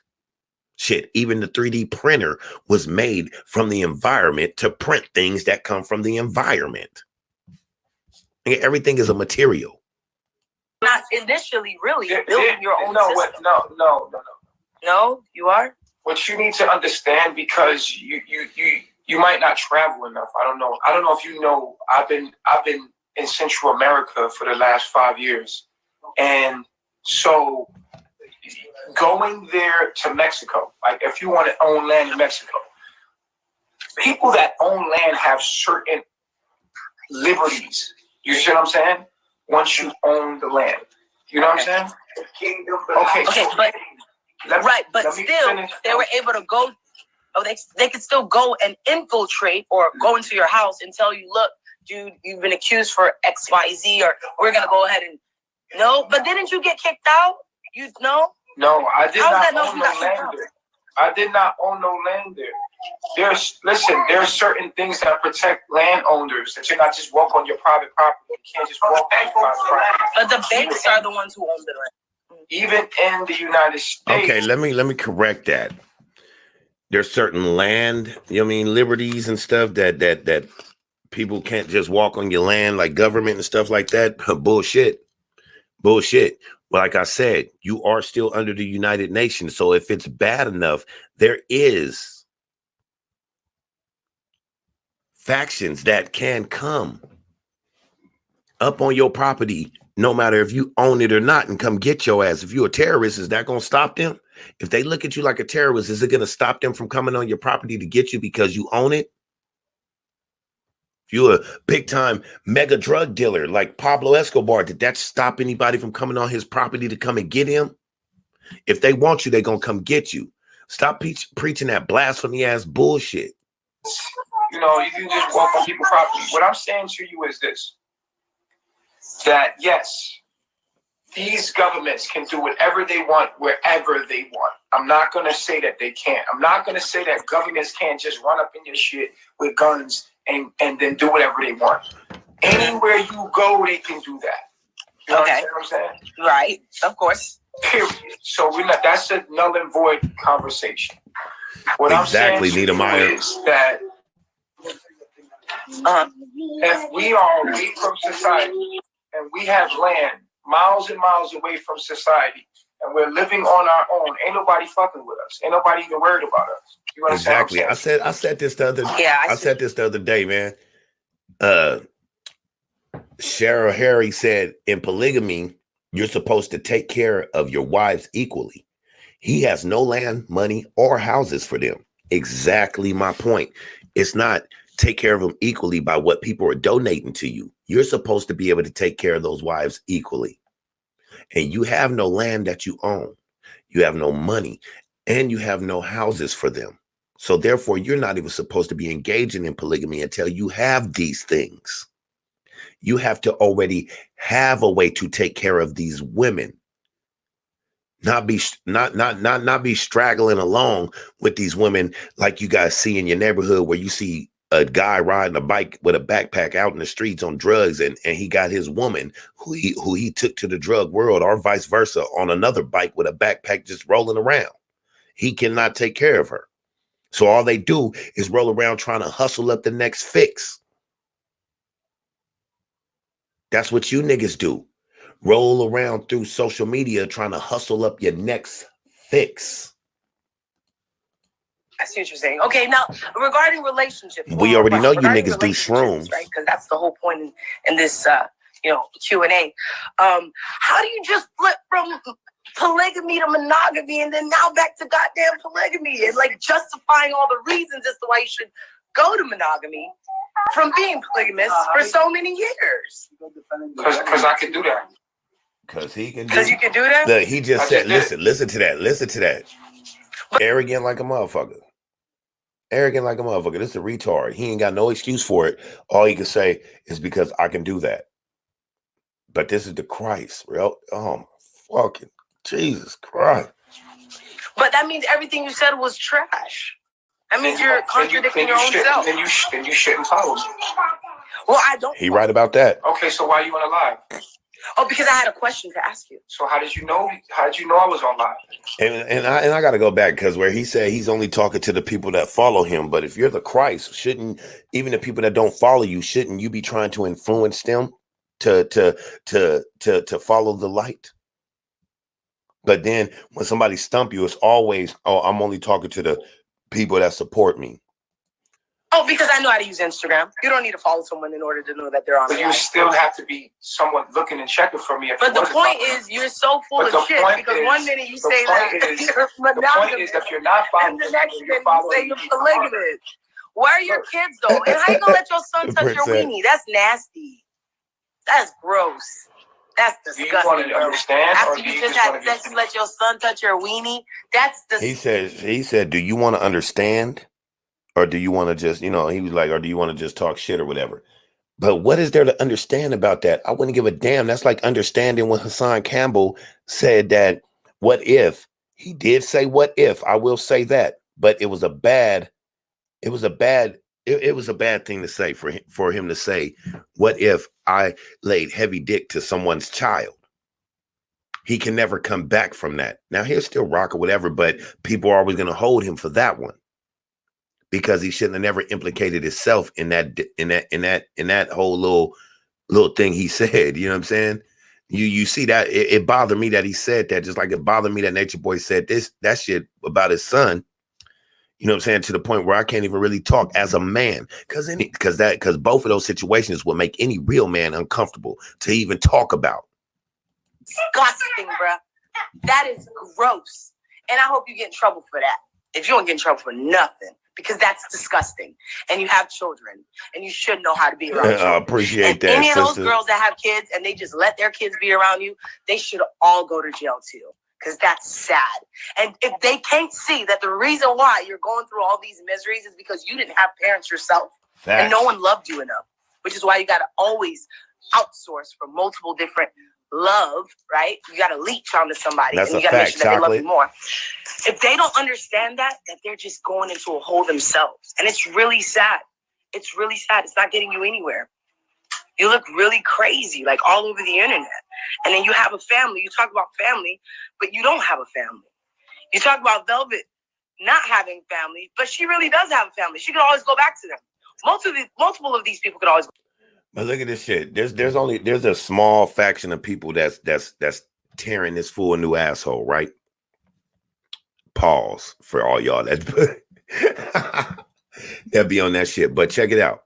Speaker 2: Shit, even the 3D printer was made from the environment to print things that come from the environment. And everything is a material.
Speaker 4: Not initially really building your own system.
Speaker 5: No.
Speaker 4: No, you are?
Speaker 5: What you need to understand, because you might not travel enough. I don't know if you know, I've been in Central America for the last 5 years. And so going there to Mexico, like if you want to own land in Mexico, people that own land have certain liberties. You see what I'm saying? Once you own the land. You know what I'm saying? Okay, but still, they were able to go. Oh, they could still go and infiltrate or go into your house and tell you, look, dude, you've been accused for X, Y, Z, or we're gonna go ahead and no. But didn't you get kicked out? You know? No, I did not own no land there. I did not own no land there. There's certain things that protect landowners, that you're not just walk on your private property. You can't just walk on your private property.
Speaker 4: But the banks are the ones who own the land.
Speaker 5: Even in the United States.
Speaker 2: Okay, let me correct that. There's certain land, you know what I mean, liberties and stuff that people can't just walk on your land, like government and stuff like that. Bullshit. Like I said, you are still under the United Nations. So if it's bad enough, there is factions that can come up on your property, no matter if you own it or not, and come get your ass. If you're a terrorist, is that going to stop them? If they look at you like a terrorist, is it going to stop them from coming on your property to get you because you own it? If you're a big time mega drug dealer like Pablo Escobar, did that stop anybody from coming on his property to come and get him? If they want you, they're going to come get you. Stop preaching that blasphemy ass bullshit.
Speaker 5: You know, you can just walk on people's property. What I'm saying to you is this, that yes, these governments can do whatever they want, wherever they want. I'm not going to say that they can't. I'm not going to say that governments can't just run up in your shit with guns and then do whatever they want. Anywhere you go, they can do that. You understand what I'm saying?
Speaker 4: Right, of course.
Speaker 5: Period. So that's a null and void conversation. What
Speaker 2: exactly,
Speaker 5: I'm saying to you is that if we are away from society and we have land miles and miles away from society, and we're living on our own, ain't nobody fucking with us. Ain't nobody even worried about us. You understand?
Speaker 2: Exactly. I said this the other. I said this the other day, man. Cheryl Harry said in polygamy, you're supposed to take care of your wives equally. He has no land, money, or houses for them. Exactly my point. It's not take care of them equally by what people are donating to you. You're supposed to be able to take care of those wives equally. And you have no land that you own. You have no money, and you have no houses for them. So therefore, you're not even supposed to be engaging in polygamy until you have these things. You have to already have a way to take care of these women. Not be straggling along with these women like you guys see in your neighborhood, where you see a guy riding a bike with a backpack out in the streets on drugs, and he got his woman who he took to the drug world, or vice versa, on another bike with a backpack just rolling around. He cannot take care of her. So all they do is roll around trying to hustle up the next fix. That's what you niggas do. Roll around through social media trying to hustle up your next fix.
Speaker 4: I see what you're saying. Okay, now regarding relationships,
Speaker 2: we already know you niggas do shrooms,
Speaker 4: right? Because that's the whole point in this Q&A. How do you just flip from polygamy to monogamy and then now back to goddamn polygamy and like justifying all the reasons as to why you should go to monogamy from being polygamous for so many years?
Speaker 5: Because I can do that.
Speaker 2: Because he can.
Speaker 4: Because you can do that.
Speaker 2: Look, he just said, listen to that. Arrogant like a motherfucker. This is a retard. He ain't got no excuse for it. All he can say is because I can do that. But this is the Christ, real. Oh, fucking Jesus Christ.
Speaker 4: But that means everything you said was trash. That means you're contradicting your own self.
Speaker 5: Then you shouldn't follow me.
Speaker 4: Well, I don't.
Speaker 2: He right about that.
Speaker 5: Okay, so why you on a live?
Speaker 4: Oh, because I had a question to ask you.
Speaker 5: So how did you know I was on live?
Speaker 2: And I got to go back because where he said he's only talking to the people that follow him. But if you're the Christ, shouldn't even the people that don't follow you, shouldn't you be trying to influence them to follow the light? But then when somebody stump you, it's always, oh, I'm only talking to the people that support me.
Speaker 4: Oh, because I know how to use Instagram. You don't need to follow someone in order to know that they're on.
Speaker 5: But you still have to be someone looking and checking for me.
Speaker 4: But the point is, you're so full of shit because one minute you say that you're monogamous,
Speaker 5: the point is, if you're not following,
Speaker 4: and the next minute you say you're polygamous. Where are your kids though? And how you gonna let your son touch your weenie? That's nasty. That's gross. That's disgusting. Do you want to understand? After you just had sex, you let your son touch your weenie? That's disgusting.
Speaker 2: He said, do you want to understand? Or do you want to just, he was like, or do you want to just talk shit or whatever? But what is there to understand about that? I wouldn't give a damn. That's like understanding when Hassan Campbell said that, what if? He did say, what if? I will say that. But it was a bad thing to say for him to say, what if I laid heavy dick to someone's child? He can never come back from that. Now he'll still rock or whatever, but people are always going to hold him for that one. Because he shouldn't have never implicated himself in that whole little thing he said. You know what I'm saying? You see that it bothered me that he said that, just like it bothered me that Nature Boy said that shit about his son. You know what I'm saying? To the point where I can't even really talk as a man, because both of those situations would make any real man uncomfortable to even talk about.
Speaker 4: Disgusting, bruh. That is gross, and I hope you get in trouble for that. If you don't get in trouble for nothing. Because that's disgusting. And you have children. And you should know how to be around children.
Speaker 2: I appreciate that,
Speaker 4: any of those girls that have kids and they just let their kids be around you, they should all go to jail too. Because that's sad. And if they can't see that the reason why you're going through all these miseries is because you didn't have parents yourself. Facts. And no one loved you enough. Which is why you got to always outsource for multiple different love, right? You got to leech onto somebody.
Speaker 2: That's
Speaker 4: and you
Speaker 2: got to make
Speaker 4: sure that they love you more. If they don't understand that they're just going into a hole themselves. And it's really sad. It's really sad. It's not getting you anywhere. You look really crazy, like all over the internet. And then you have a family. You talk about family, but you don't have a family. You talk about Velvet not having family, but she really does have a family. She could always go back to them. Multiple of these people could always go.
Speaker 2: But look at this shit. There's a small faction of people that's tearing this fool a new asshole, right? Pause for all y'all that be on that shit. But check it out.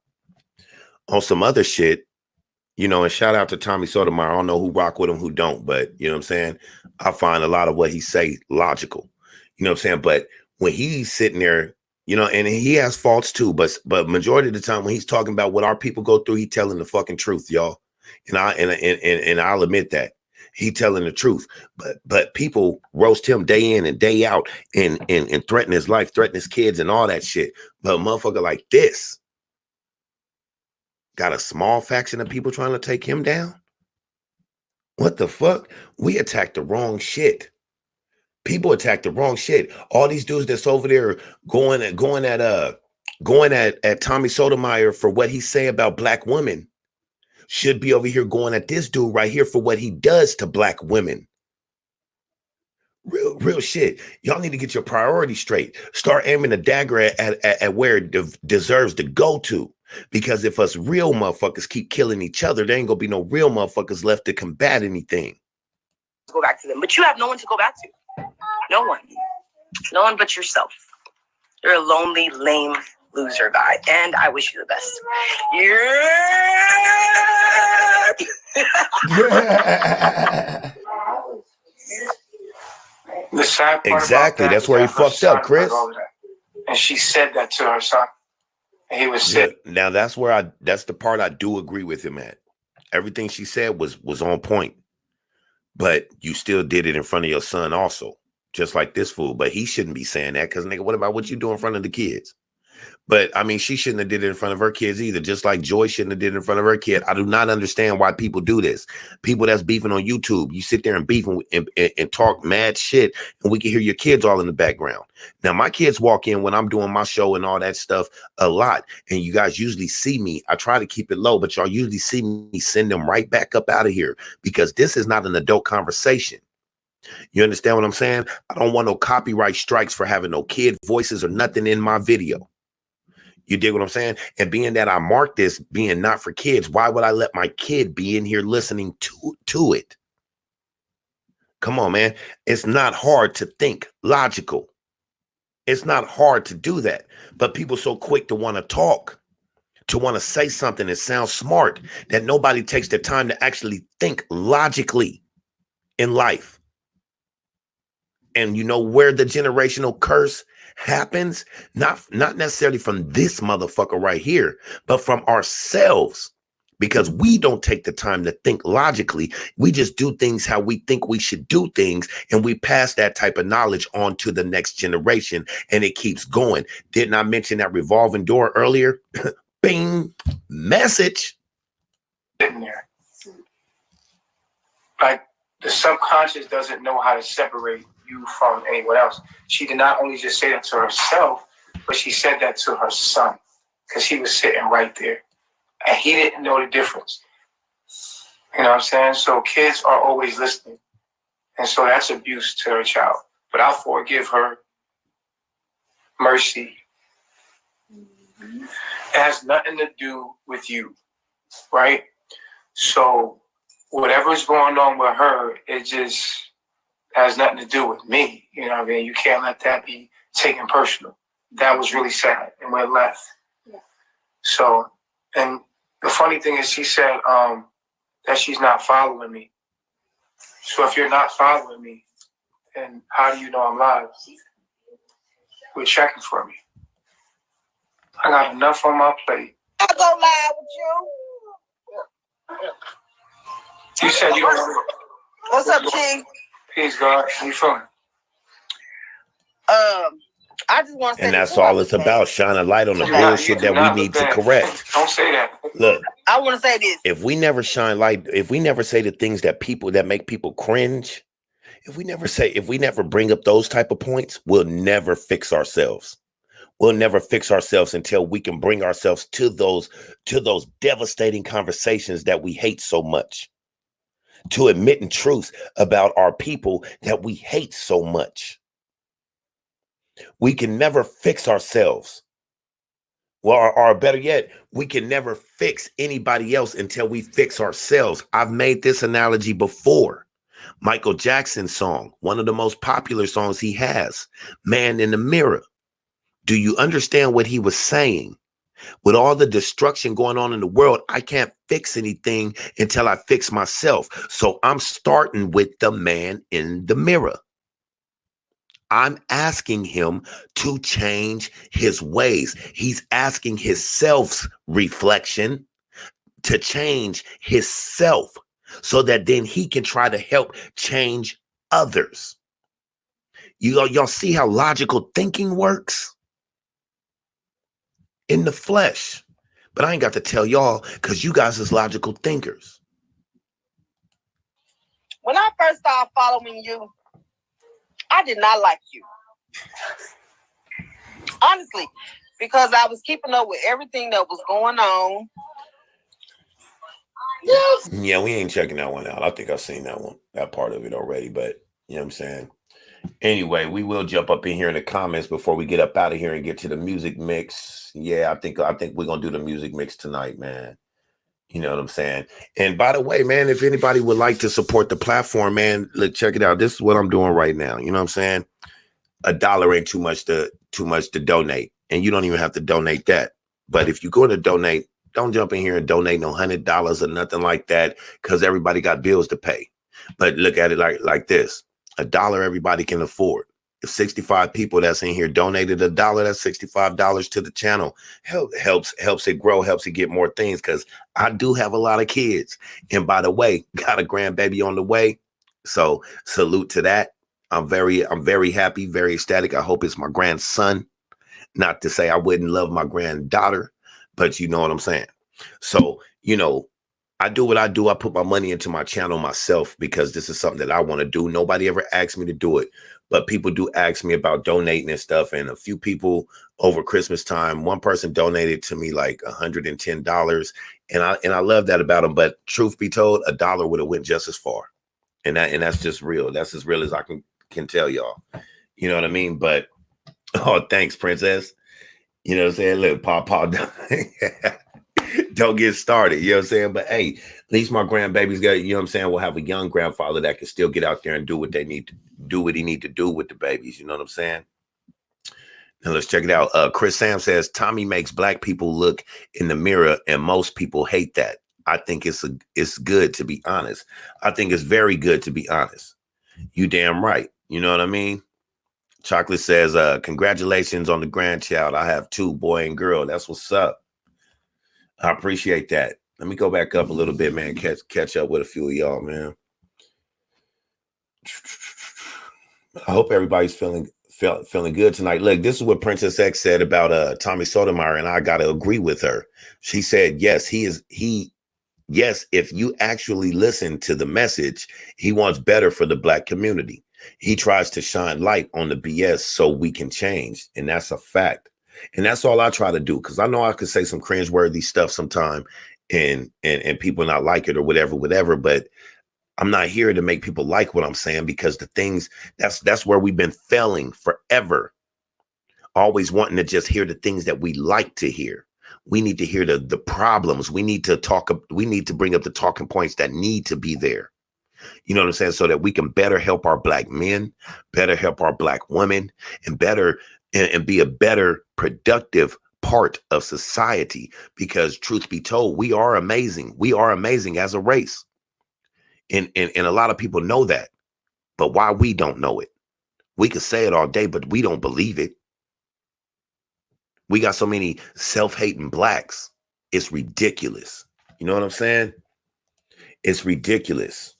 Speaker 2: On some other shit, and shout out to Tommy Sotomayor. I don't know who rock with him, who don't, but you know what I'm saying? I find a lot of what he say logical. You know what I'm saying? But when he's sitting there, and he has faults too, but majority of the time when he's talking about what our people go through, he telling the fucking truth, y'all. And I'll admit that. He telling the truth. But people roast him day in and day out and threaten his life, threaten his kids and all that shit. But a motherfucker like this got a small faction of people trying to take him down. What the fuck? We attacked the wrong shit. People attack the wrong shit. All these dudes that's over there going at Tommy Sotomayor for what he say about black women should be over here going at this dude right here for what he does to black women. Real shit. Y'all need to get your priorities straight. Start aiming the dagger at where it deserves to go to. Because if us real motherfuckers keep killing each other, there ain't gonna be no real motherfuckers left to combat anything.
Speaker 4: Go back to them, but you have no one to go back to. No one but yourself. You're a lonely, lame loser guy. And I wish you the best. Yeah.
Speaker 5: The sad part
Speaker 2: Exactly.
Speaker 5: about that
Speaker 2: That's
Speaker 5: is
Speaker 2: where he
Speaker 5: that her
Speaker 2: fucked up,
Speaker 5: son
Speaker 2: Chris.
Speaker 5: heard all of that. And she said that to her son. And he was sick.
Speaker 2: Look, now that's where that's the part I do agree with him at. Everything she said was on point. But you still did it in front of your son also, just like this fool. But he shouldn't be saying that because, nigga, what about what you do in front of the kids? But, I mean, she shouldn't have did it in front of her kids either, just like Joy shouldn't have did it in front of her kid. I do not understand why people do this. People that's beefing on YouTube, you sit there and beef and talk mad shit, and we can hear your kids all in the background. Now, my kids walk in when I'm doing my show and all that stuff a lot, and you guys usually see me. I try to keep it low, but y'all usually see me send them right back up out of here because this is not an adult conversation. You understand what I'm saying? I don't want no copyright strikes for having no kid voices or nothing in my video. You dig what I'm saying? And being that I marked this being not for kids, why would I let my kid be in here listening to it? Come on, man. It's not hard to think logical. It's not hard to do that. But people so quick to want to talk, to want to say something that sounds smart, that nobody takes the time to actually think logically in life. And you know where the generational curse happens? Not necessarily from this motherfucker right here, but from ourselves, because we don't take the time to think logically. We just do things how we think we should do things, and we pass that type of knowledge on to the next generation, and it keeps going. Didn't I mention that revolving door earlier? Bing, message.
Speaker 5: Sitting there. Like the subconscious doesn't know how to separate you from anyone else. She did not only just say that to herself, but she said that to her son because he was sitting right there and he didn't know the difference. You know what I'm saying? So kids are always listening. And so that's abuse to her child. But I'll forgive her. Mercy. It has nothing to do with you, right? So whatever's going on with her, it just has nothing to do with me. You know what I mean? You can't let that be taken personal. That was really sad and went left. Yeah. So, and the funny thing is she said that she's not following me. So if you're not following me, then how do you know I'm live? We're checking for me. I got enough on my plate.
Speaker 4: I'll go live with you.
Speaker 5: You said you were.
Speaker 4: What's up, King?
Speaker 5: Peace, God. How you feeling?
Speaker 4: I just want to say,
Speaker 2: and that's all it's about, shine a light on the bullshit that we need to correct.
Speaker 5: Don't say that.
Speaker 2: Look,
Speaker 4: I want to say this.
Speaker 2: If we never shine light, if we never say the things that make people cringe, if we never bring up those type of points, we'll never fix ourselves. We'll never fix ourselves until we can bring ourselves to those devastating conversations that we hate so much, to admitting truths about our people that we hate so much. We can never fix ourselves. Well, or better yet, we can never fix anybody else until we fix ourselves. I've made this analogy before. Michael Jackson's song, one of the most popular songs he has, Man in the Mirror. Do you understand what he was saying? With all the destruction going on in the world, I can't fix anything until I fix myself. So I'm starting with the man in the mirror. I'm asking him to change his ways. He's asking his self's reflection to change his self so that then he can try to help change others. Y'all see how logical thinking works? In the flesh. But I ain't got to tell y'all because you guys is logical thinkers.
Speaker 4: When I first started following you, I did not like you. Honestly, because I was keeping up with everything that was going on. Yes.
Speaker 2: Yeah, we ain't checking that one out. I think I've seen that part of it already, but you know what I'm saying? Anyway, we will jump up in here in the comments before we get up out of here and get to the music mix. Yeah, I think we're gonna do the music mix tonight, man. You know what I'm saying? And by the way, man, if anybody would like to support the platform, man, look, check it out. This is what I'm doing right now. You know what I'm saying? $1 ain't too much to donate. and you don't even have to donate that. But if you're going to donate, don't jump in here and donate no $100 or nothing like that, because everybody got bills to pay. But look at it like this: $1 everybody can afford. If 65 people that's in here donated $1, that's $65 to the channel. Helps it grow, helps it get more things, because I do have a lot of kids. And by the way, got a grandbaby on the way. So salute to that. I'm very happy, very ecstatic. I hope it's my grandson. Not to say I wouldn't love my granddaughter, but you know what I'm saying. So, I do what I do. I put my money into my channel myself because this is something that I want to do. Nobody ever asked me to do it, but people do ask me about donating and stuff. And a few people over Christmas time, one person donated to me like $110. And I love that about them. But truth be told, $1 would have went just as far. And that's just real. That's as real as I can tell y'all. You know what I mean? But oh, thanks, Princess. You know what I'm saying? Look, Paw. Don't get started. You know what I'm saying? But hey, at least my grandbaby's got, you know what I'm saying, we'll have a young grandfather that can still get out there and do what they need to do, what he need to do with the babies. You know what I'm saying? Now let's check it out. Chris Sam says, Tommy makes black people look in the mirror, and most people hate that. I think it's good, to be honest. I think it's very good, to be honest. You damn right. You know what I mean? Chocolate says, congratulations on the grandchild. I have 2, boy and girl. That's what's up. I appreciate that. Let me go back up a little bit, man. Catch up with a few of y'all, man. I hope everybody's feeling good tonight. Look, this is what Princess X said about Tommy Sotomayor, and I gotta agree with her. She said, yes, yes, if you actually listen to the message, he wants better for the black community. He tries to shine light on the BS so we can change. And that's a fact. And that's all I try to do, because I know I could say some cringeworthy stuff sometime and people not like it or whatever. But I'm not here to make people like what I'm saying, because the things that's where we've been failing forever. Always wanting to just hear the things that we like to hear. We need to hear the problems. We need to bring up the talking points that need to be there. You know what I'm saying? So that we can better help our black men, better help our black women, and be a better productive part of society. Because truth be told, we are amazing. We are amazing as a race. And a lot of people know that. But why we don't know it? We could say it all day, but we don't believe it. We got so many self-hating blacks. It's ridiculous. You know what I'm saying? It's ridiculous.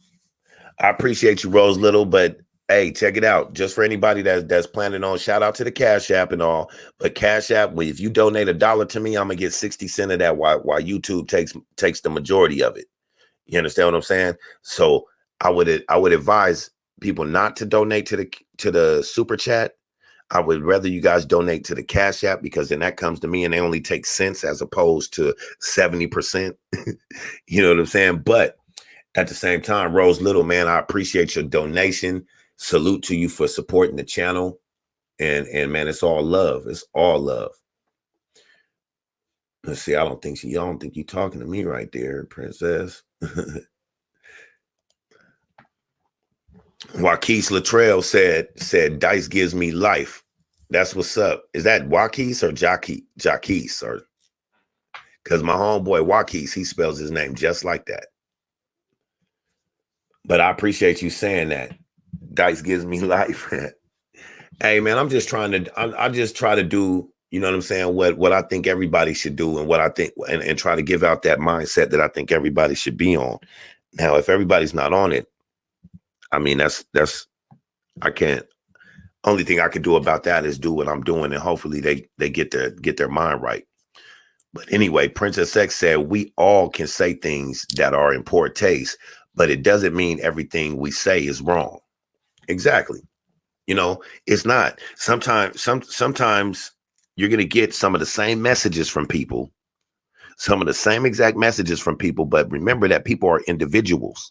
Speaker 2: I appreciate you, Rose Little, but hey, check it out. Just for anybody that's planning on, shout out to the Cash App and all. But Cash App, if you donate $1 to me, I'm gonna get 60 cents of that while YouTube takes the majority of it. You understand what I'm saying? So I would advise people not to donate to the super chat. I would rather you guys donate to the Cash App, because then that comes to me and they only take cents as opposed to 70%. You know what I'm saying? But at the same time, Rose Little, man, I appreciate your donation. Salute to you for supporting the channel. And man, it's all love. It's all love. Let's see. Y'all don't think you're talking to me right there, Princess. Waukese Latrell said Dice gives me life. That's what's up. Is that Waukese or Jaquise? Or because my homeboy Waukese, he spells his name just like that. But I appreciate you saying that. Dice gives me life. Hey man, I just try to do, you know what I'm saying, what I think everybody should do, and what I think, and try to give out that mindset that I think everybody should be on. Now, if everybody's not on it, I mean, I can't. Only thing I can do about that is do what I'm doing, and hopefully they get their mind right. But anyway, Princess X said we all can say things that are in poor taste, but it doesn't mean everything we say is wrong. Exactly. You know, it's not. Sometimes you're going to get some of the same messages from people, some of the same exact messages from people. But remember that people are individuals.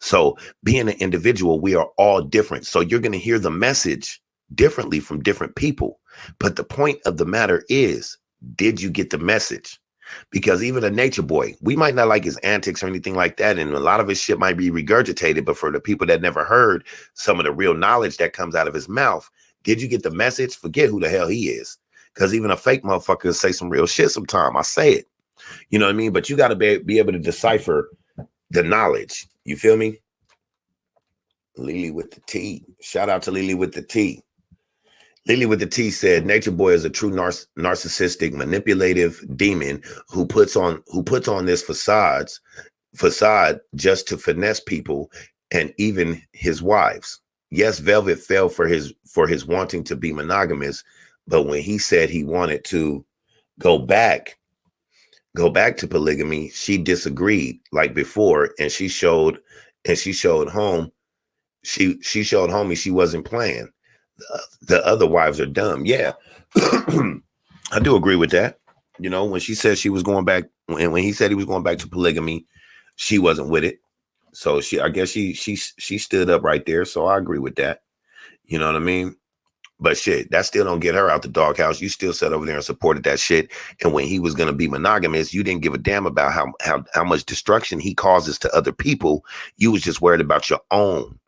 Speaker 2: So being an individual, we are all different. So you're going to hear the message differently from different people. But the point of the matter is, did you get the message? Because even a nature boy, we might not like his antics or anything like that. And a lot of his shit might be regurgitated. But for the people that never heard some of the real knowledge that comes out of his mouth, did you get the message? Forget who the hell he is. Because even a fake motherfucker say some real shit sometime. I say it. You know what I mean? But you got to be able to decipher the knowledge. You feel me? Lily with the T. Shout out to Lily with the T. Lily with the T said, Nature Boy is a true narcissistic, manipulative demon who puts on this facade just to finesse people and even his wives. Yes, Velvet fell for his wanting to be monogamous, but when he said he wanted to go back to polygamy, she disagreed like before, and she showed homie she wasn't playing. The other wives are dumb. Yeah. I do agree with that. You know, when she said she was going back, when he said he was going back to polygamy, she wasn't with it. So I guess she stood up right there. So I agree with that. You know what I mean? But shit, that still don't get her out the doghouse. You still sat over there and supported that shit. And when he was going to be monogamous, you didn't give a damn about how much destruction he causes to other people. You was just worried about your own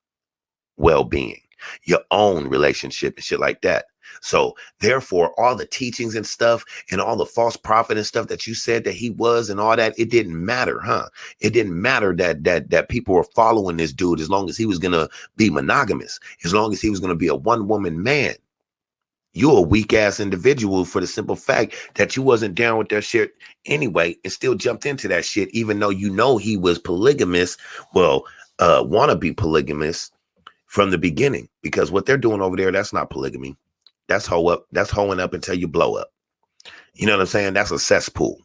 Speaker 2: well-being, your own relationship and shit like that. So therefore, all the teachings and stuff and all the false prophet and stuff that you said that he was and all that, it didn't matter, huh? It didn't matter that people were following this dude as long as he was going to be monogamous, as long as he was going to be a one-woman man. You're a weak-ass individual for the simple fact that you wasn't down with that shit anyway and still jumped into that shit, even though you know he was polygamous, wanna be polygamous from the beginning, because what they're doing over there, that's not polygamy. That's hoeing up until you blow up. You know what I'm saying? That's a cesspool.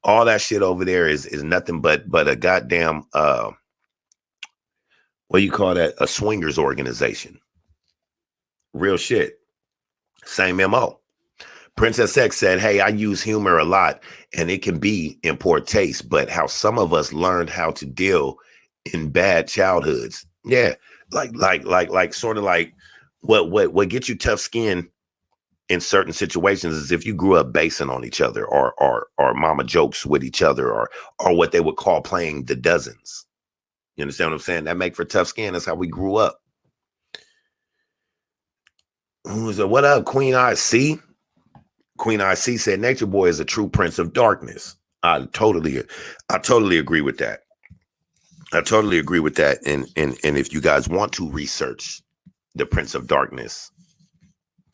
Speaker 2: All that shit over there is nothing but a goddamn what do you call that? A swingers organization. Real shit. Same MO. Princess X said, hey, I use humor a lot and it can be in poor taste, but how some of us learned how to deal in bad childhoods. Yeah. Like sort of like what gets you tough skin in certain situations is if you grew up basing on each other or mama jokes with each other or what they would call playing the dozens. You understand what I'm saying? That make for tough skin. That's how we grew up. Who's a what up, Queen IC? Queen IC said Nature Boy is a true prince of darkness. I totally agree with that. I totally agree with that. And if you guys want to research the Prince of Darkness,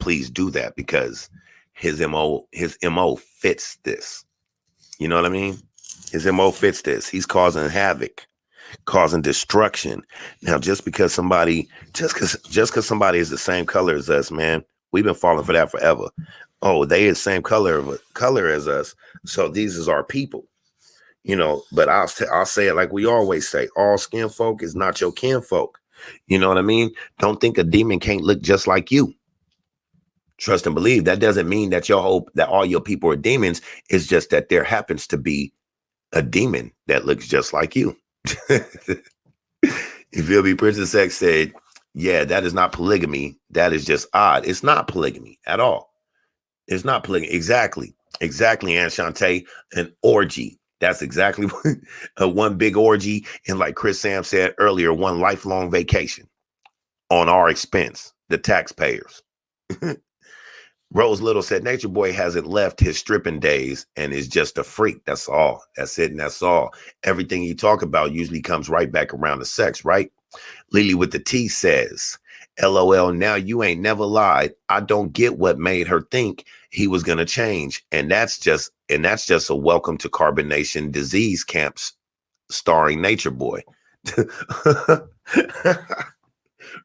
Speaker 2: please do that, because his MO fits this. You know what I mean? His MO fits this. He's causing havoc, causing destruction. Now, just because somebody is the same color as us, man, we've been falling for that forever. Oh, they is the same color as us, so these is our people. You know, but I'll say it like we always say, all skin folk is not your kin folk. You know what I mean? Don't think a demon can't look just like you. Trust and believe. That doesn't mean that that all your people are demons. It's just that there happens to be a demon that looks just like you. You feel me? Princess X said, yeah, that is not polygamy. That is just odd. It's not polygamy at all. It's not polygamy. Exactly, Enchante, an orgy. That's exactly one big orgy. And like Chris Sam said earlier, one lifelong vacation on our expense, the taxpayers. Rose Little said, Nature Boy hasn't left his stripping days and is just a freak. That's all. That's it. And that's all. Everything you talk about usually comes right back around to sex, right? Lily with the T says, LOL, now you ain't never lied. I don't get what made her think he was going to change. And that's just a welcome to Carbonation disease camps starring Nature Boy.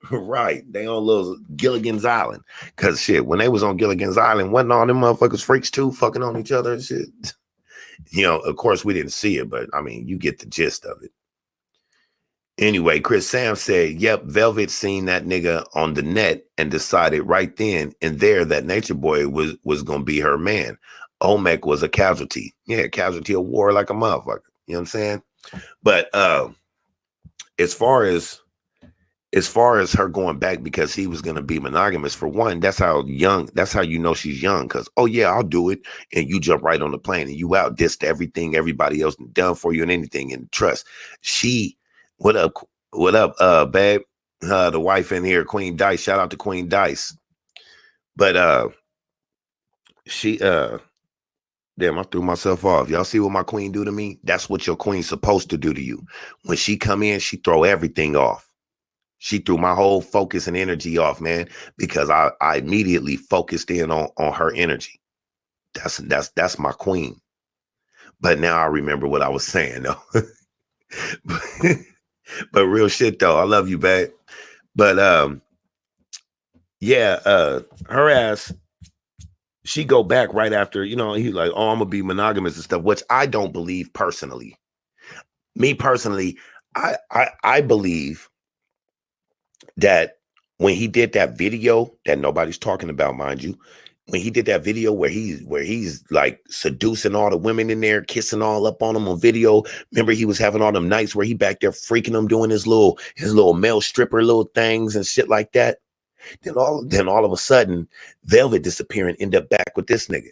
Speaker 2: Right. They on little Gilligan's Island. Cause shit, when they was on Gilligan's Island, wasn't all them motherfuckers freaks too, fucking on each other and shit? You know, of course we didn't see it, but I mean, you get the gist of it. Anyway, Chris Sam said, yep, Velvet seen that nigga on the net and decided right then and there that Nature Boy was going to be her man. Olmec was a casualty. Yeah, casualty of war like a motherfucker. You know what I'm saying? But as far as her going back because he was going to be monogamous, for one, that's how you know she's young, because, oh, yeah, I'll do it. And you jump right on the plane and you outdissed everything everybody else done for you and anything. And trust, what up, babe? The wife in here, Queen Dice. Shout out to Queen Dice. But She damn, I threw myself off. Y'all see what my queen do to me? That's what your queen's supposed to do to you. When she come in, she throw everything off. She threw my whole focus and energy off, man, because I immediately focused in on her energy. That's my queen. But now I remember what I was saying, though. But real shit though, I love you, babe. But yeah, her ass, she go back right after, he's like, oh, I'm gonna be monogamous and stuff, which I don't believe personally. Me personally, I believe that when he did that video that nobody's talking about, mind you, when he did that video where he's like seducing all the women in there, kissing all up on them on video. Remember, he was having all them nights where he back there freaking them, doing his little male stripper little things and shit like that. Then all of a sudden, Velvet disappear and end up back with this nigga.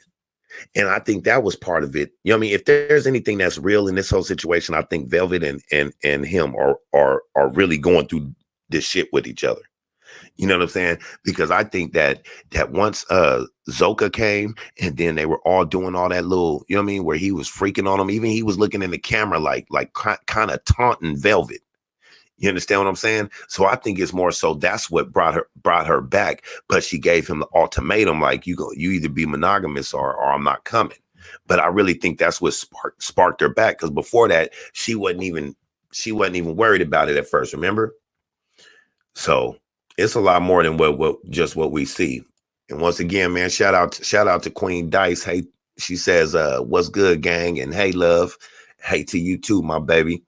Speaker 2: And I think that was part of it. You know what I mean? If there's anything that's real in this whole situation, I think Velvet and him are really going through this shit with each other. You know what I'm saying? Because I think that once Zoka came and then they were all doing all that little, you know what I mean, where he was freaking on him. Even he was looking in the camera like kind of taunting Velvet. You understand what I'm saying? So I think it's more so that's what brought her back. But she gave him the ultimatum, like you either be monogamous or I'm not coming. But I really think that's what sparked her back, because before that she wasn't even worried about it at first. Remember? So it's a lot more than what we see. And once again, man, shout out to Queen Dice. Hey, she says, "What's good, gang?" And hey, love. Hey to you too, my baby.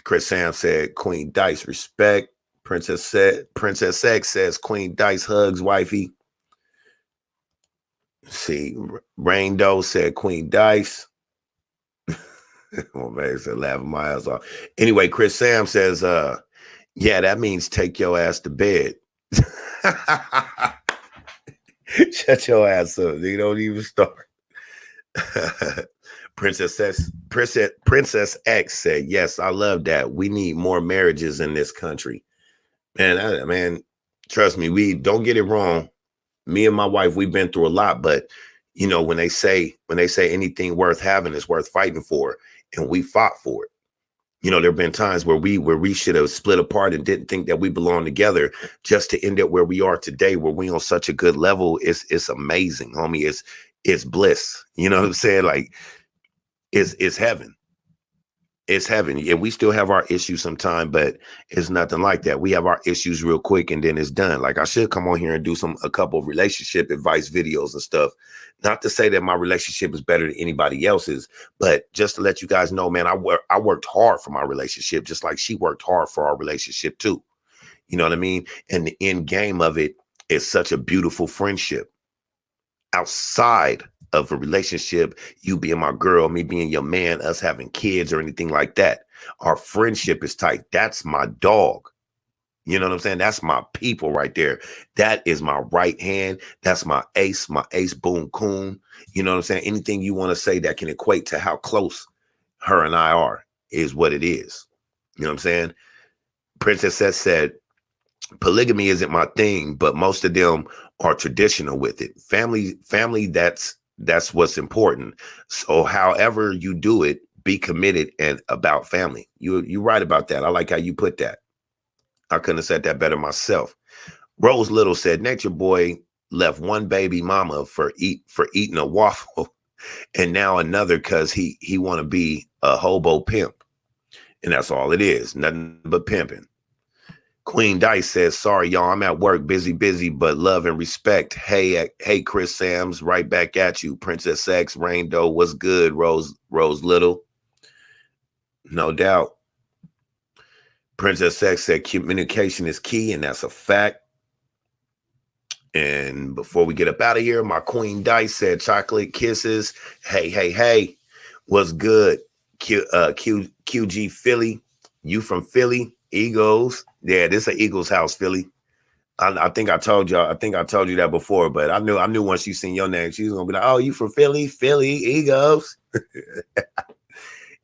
Speaker 2: Chris Sam said, Queen Dice, respect. Princess X says, Queen Dice hugs wifey. See, Rain Doe said, Queen Dice. Oh man, said laughing my ass off. Anyway, Chris Sam says, yeah, that means take your ass to bed. Shut your ass up. You don't even start. Princess X said, yes, I love that. We need more marriages in this country. Man, trust me, we don't get it wrong. Me and my wife, we've been through a lot, but when they say anything worth having is worth fighting for, and we fought for it. There have been times where we should have split apart and didn't think that we belonged together, just to end up where we are today, where we on such a good level. It's amazing, homie. It's bliss. You know what I'm saying? Like, it's heaven. It's heaven. Yeah, we still have our issues sometime, but it's nothing like that. We have our issues real quick and then it's done. Like, I should come on here and do a couple of relationship advice videos and stuff. Not to say that my relationship is better than anybody else's, but just to let you guys know, man, I worked hard for my relationship, just like she worked hard for our relationship too. You know what I mean? And the end game of it is such a beautiful friendship. Outside of a relationship, you being my girl, me being your man, us having kids or anything like that, our friendship is tight. That's my dog. You know what I'm saying? That's my people right there. That is my right hand. That's my ace boom coon. You know what I'm saying? Anything you want to say that can equate to how close her and I are is what it is. You know what I'm saying? Princess S said, polygamy isn't my thing, but most of them are traditional with it. Family, that's what's important. So however you do it, be committed and about family. You're right about that. I like how you put that. I couldn't have said that better myself. Rose Little said, Nature Boy left one baby mama for eating a waffle, and now another because he want to be a hobo pimp. And that's all it is. Nothing but pimping. Queen Dice says, sorry, y'all, I'm at work, busy, but love and respect. Hey, Chris Sams, right back at you. Princess X, Rain Doe, what's good, Rose Little? No doubt. Princess X said, communication is key, and that's a fact. And before we get up out of here, my Queen Dice said, chocolate kisses. Hey, what's good? QG Philly, you from Philly? Eagles. Yeah, this is an Eagles house, Philly. I think I told you that before, but I knew once she seen your name, she was gonna be like, oh, you from Philly, Eagles.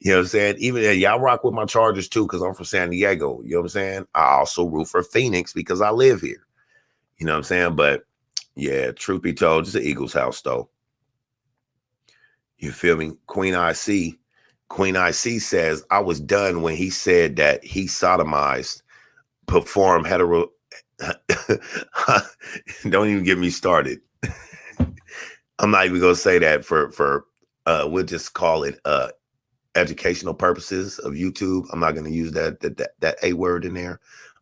Speaker 2: You know what I'm saying? Even y'all rock with my Chargers too, because I'm from San Diego. You know what I'm saying? I also root for Phoenix because I live here. You know what I'm saying? But Yeah, truth be told, it's an Eagles house though. You feel me? Queen IC says, I was done when he said that he sodomized, perform hetero. Don't even get me started. I'm not even gonna say that for we'll just call it educational purposes of YouTube. I'm not gonna use that A word in there,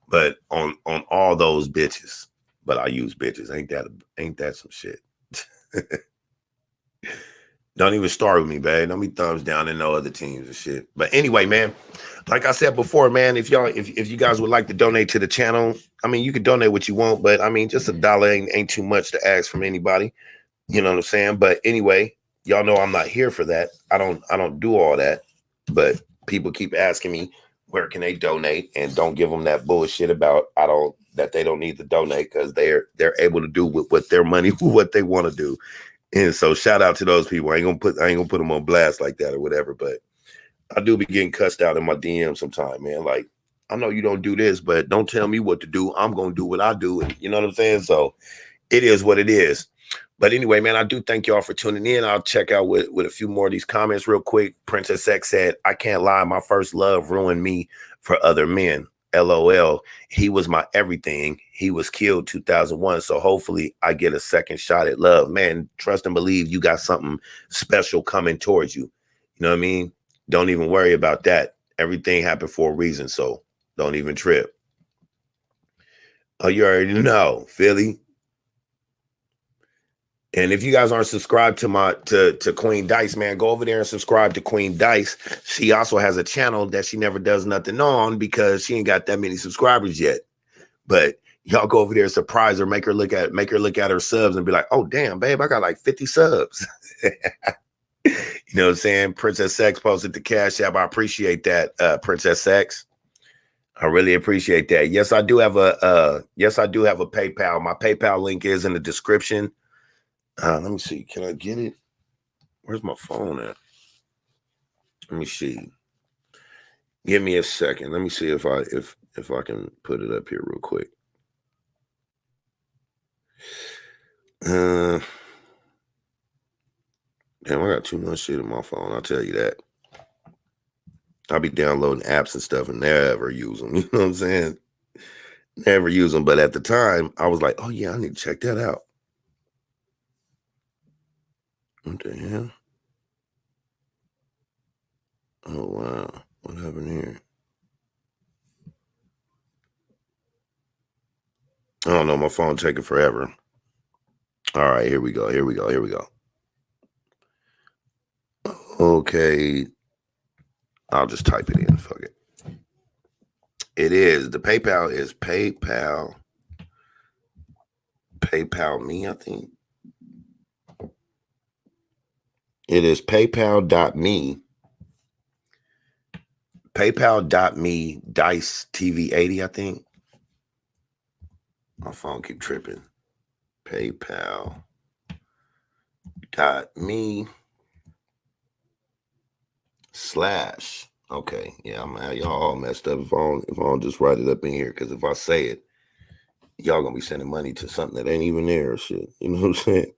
Speaker 2: but on all those bitches. But I use bitches. Ain't that some shit? Don't even start with me, babe. Don't be thumbs down in no other teams and shit. But anyway, man, like I said before, man, if you guys would like to donate to the channel, I mean, you can donate what you want, but I mean, just $1 ain't too much to ask from anybody. You know what I'm saying? But anyway, y'all know I'm not here for that. I don't do all that. But people keep asking me where can they donate, and don't give them that bullshit about that they don't need to donate, because they're able to do with their money what they want to do. And so shout out to those people. I ain't gonna put them on blast like that or whatever, but I do be getting cussed out in my DM sometime, man. Like, I know you don't do this, but don't tell me what to do. I'm gonna do what I do. And you know what I'm saying? So it is what it is. But anyway, man, I do thank y'all for tuning in. I'll check out with a few more of these comments real quick. Princess X said, I can't lie, my first love ruined me for other men. LOL. He was my everything. He was killed 2001. So hopefully I get a second shot at love. Man, trust and believe you got something special coming towards you. You know what I mean? Don't even worry about that. Everything happened for a reason. So don't even trip. Oh, you already know, Philly. And if you guys aren't subscribed to Queen Dice, man, go over there and subscribe to Queen Dice. She also has a channel that she never does nothing on because she ain't got that many subscribers yet. But y'all go over there, surprise her, make her look at her subs and be like, oh damn, babe, I got like 50 subs. You know what I'm saying? Princess X posted the Cash App. I appreciate that, Princess X. I really appreciate that. Yes, I do have a PayPal. My PayPal link is in the description. Let me see. Can I get it? Where's my phone at? Let me see. Give me a second. Let me see if I can put it up here real quick. Damn, I got too much shit on my phone. I'll tell you that. I'll be downloading apps and stuff and never use them. You know what I'm saying? Never use them. But at the time, I was like, oh yeah, I need to check that out. What the hell? Oh, wow. What happened here? I don't know. My phone taking forever. All right, here we go. Okay. I'll just type it in. Fuck it. It is. The PayPal is PayPal me, I think. It is paypal.me. PayPal.me Dice TV 80, I think. My phone keep tripping. PayPal.me/ okay, yeah, I'm y'all all messed up if I don't just write it up in here, because if I say it, y'all gonna be sending money to something that ain't even there or shit. You know what I'm saying?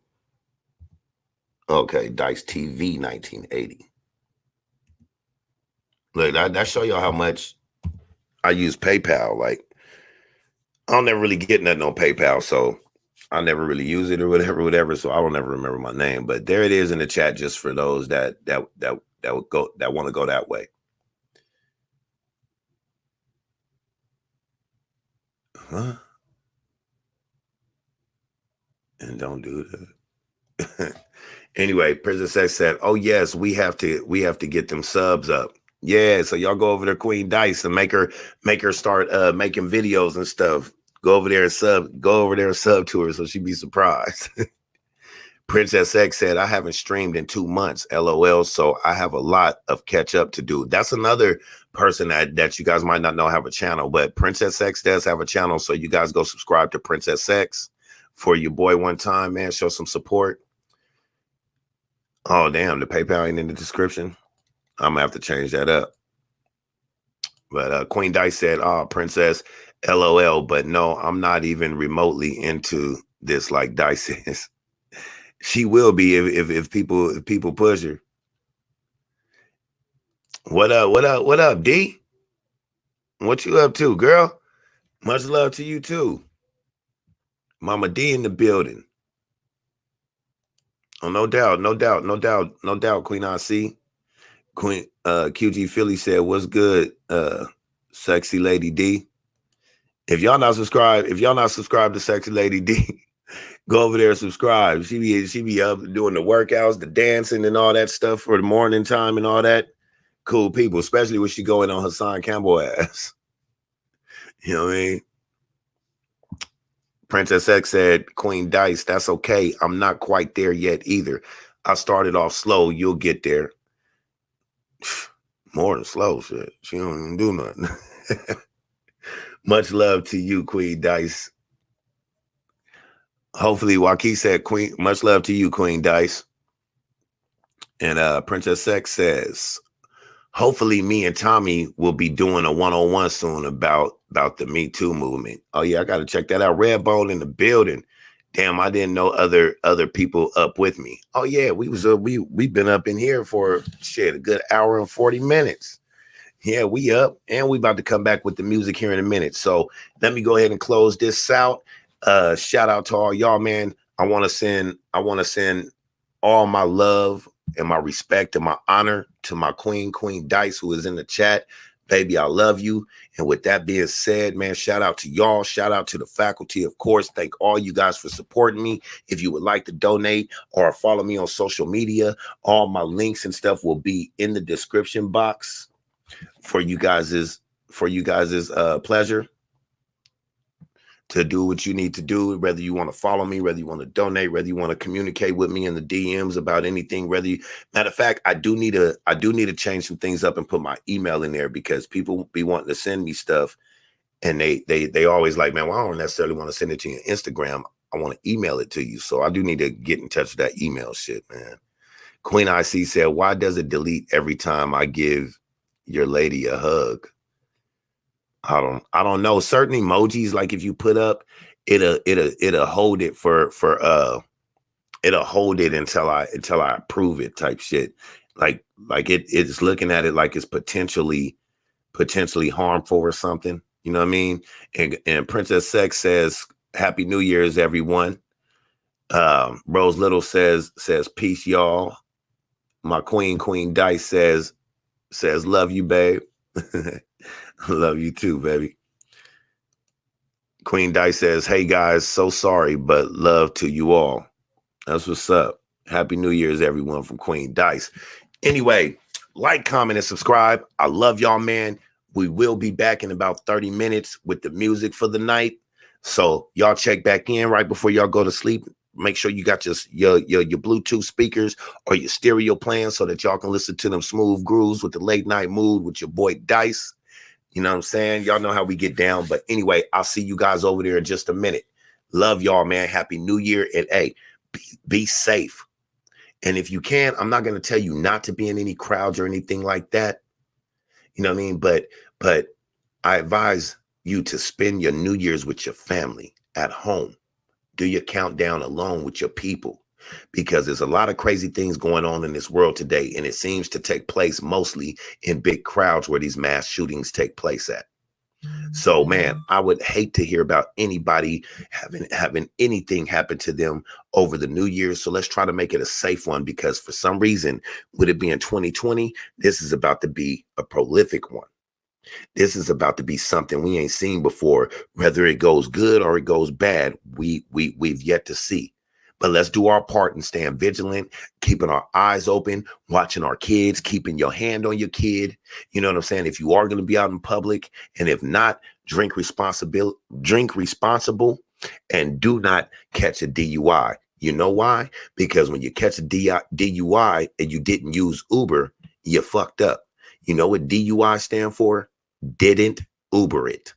Speaker 2: Okay, Dice TV 1980. Look, that show y'all how much I use PayPal. Like, I don't never really get nothing on PayPal, so I never really use it or whatever. So I don't ever remember my name. But there it is in the chat, just for those that want to go that way. Huh? And don't do that. Anyway, Princess X said, "Oh yes, we have to get them subs up." Yeah, so y'all go over to Queen Dice and make her start making videos and stuff. Go over there and sub to her so she'd be surprised. Princess X said, I haven't streamed in 2 months. LOL. So I have a lot of catch up to do. That's another person that you guys might not know have a channel, but Princess X does have a channel. So you guys go subscribe to Princess X for your boy one time, man. Show some support. Oh, damn. The PayPal ain't in the description. I'm gonna have to change that up. But Queen Dice said, oh, Princess, LOL. But no, I'm not even remotely into this like Dice is. She will be if people push her. What up? What up? What up, D? What you up to, girl? Much love to you too. Mama D in the building. Oh, no doubt, no doubt, no doubt, no doubt, Queen IC. Queen QG Philly said, what's good, Sexy Lady D? If y'all not subscribed to Sexy Lady D, go over there and subscribe. She be up doing the workouts, the dancing and all that stuff for the morning time and all that. Cool people, especially when she going on Hassan Campbell ass. You know what I mean? Princess X said, Queen Dice, that's okay. I'm not quite there yet either. I started off slow. You'll get there. More than slow, shit. She don't even do nothing. Much love to you, Queen Dice. Hopefully, Joaquin said, Queen, much love to you, Queen Dice. And Princess X says, hopefully me and Tommy will be doing a one-on-one soon about the Me Too movement. Oh yeah, I gotta check that out. Redbone in the building. Damn, I didn't know other people up with me. Oh yeah, we've been up in here for shit a good hour and 40 minutes. Yeah, we up and we about to come back with the music here in a minute. So let me go ahead and close this out. Shout out to all y'all, man. I want to send all my love and my respect and my honor to my Queen Dice, who is in the chat. Baby, I love you. And with that being said, man, shout out to y'all. Shout out to the faculty, of course. Thank all you guys for supporting me. If you would like to donate or follow me on social media, all my links and stuff will be in the description box for you guys' pleasure to do what you need to do, whether you want to follow me, whether you want to donate, whether you want to communicate with me in the DMs about anything, matter of fact, I do need to change some things up and put my email in there because people be wanting to send me stuff and they always like, man, well, I don't necessarily want to send it to you on Instagram. I want to email it to you. So I do need to get in touch with that email shit, man. Queen IC said, why does it delete every time I give your lady a hug? I don't know. Certain emojis, like if you put up, it'll hold it it'll hold it until I approve it type shit. Like it's looking at it like it's potentially harmful or something. You know what I mean? And Princess Sex says, Happy New Year's, everyone. Rose Little says peace, y'all. My Queen Dice says love you, babe. Love you too, baby. Queen Dice says, hey guys, so sorry, but love to you all. That's what's up. Happy New Year's, everyone, from Queen Dice. Anyway, like, comment, and subscribe. I love y'all, man. We will be back in about 30 minutes with the music for the night. So y'all check back in right before y'all go to sleep. Make sure you got your Bluetooth speakers or your stereo playing so that y'all can listen to them smooth grooves with the late night mood with your boy Dice. You know what I'm saying? Y'all know how we get down. But anyway, I'll see you guys over there in just a minute. Love y'all, man. Happy New Year. And hey, be safe. And if you can, I'm not going to tell you not to be in any crowds or anything like that. You know what I mean? But I advise you to spend your New Year's with your family at home. Do your countdown alone with your people. Because there's a lot of crazy things going on in this world today, and it seems to take place mostly in big crowds where these mass shootings take place at. So, man, I would hate to hear about anybody having anything happen to them over the New Year. So let's try to make it a safe one, because for some reason, with it being 2020, this is about to be a prolific one. This is about to be something we ain't seen before. Whether it goes good or it goes bad, we've yet to see. But let's do our part and staying vigilant, keeping our eyes open, watching our kids, keeping your hand on your kid. You know what I'm saying? If you are going to be out in public, and if not, drink responsible, and do not catch a DUI. You know why? Because when you catch a DUI and you didn't use Uber, you fucked up. You know what DUI stand for? Didn't Uber it.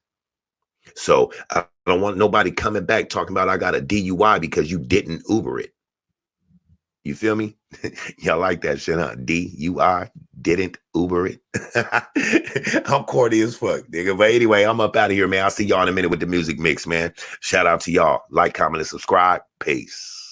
Speaker 2: So I don't want nobody coming back talking about I got a DUI because you didn't Uber it. You feel me? Y'all like that shit, huh? DUI, didn't Uber it. I'm corny as fuck, nigga. But anyway, I'm up out of here, man. I'll see y'all in a minute with the music mix, man. Shout out to y'all. Like, comment, and subscribe. Peace.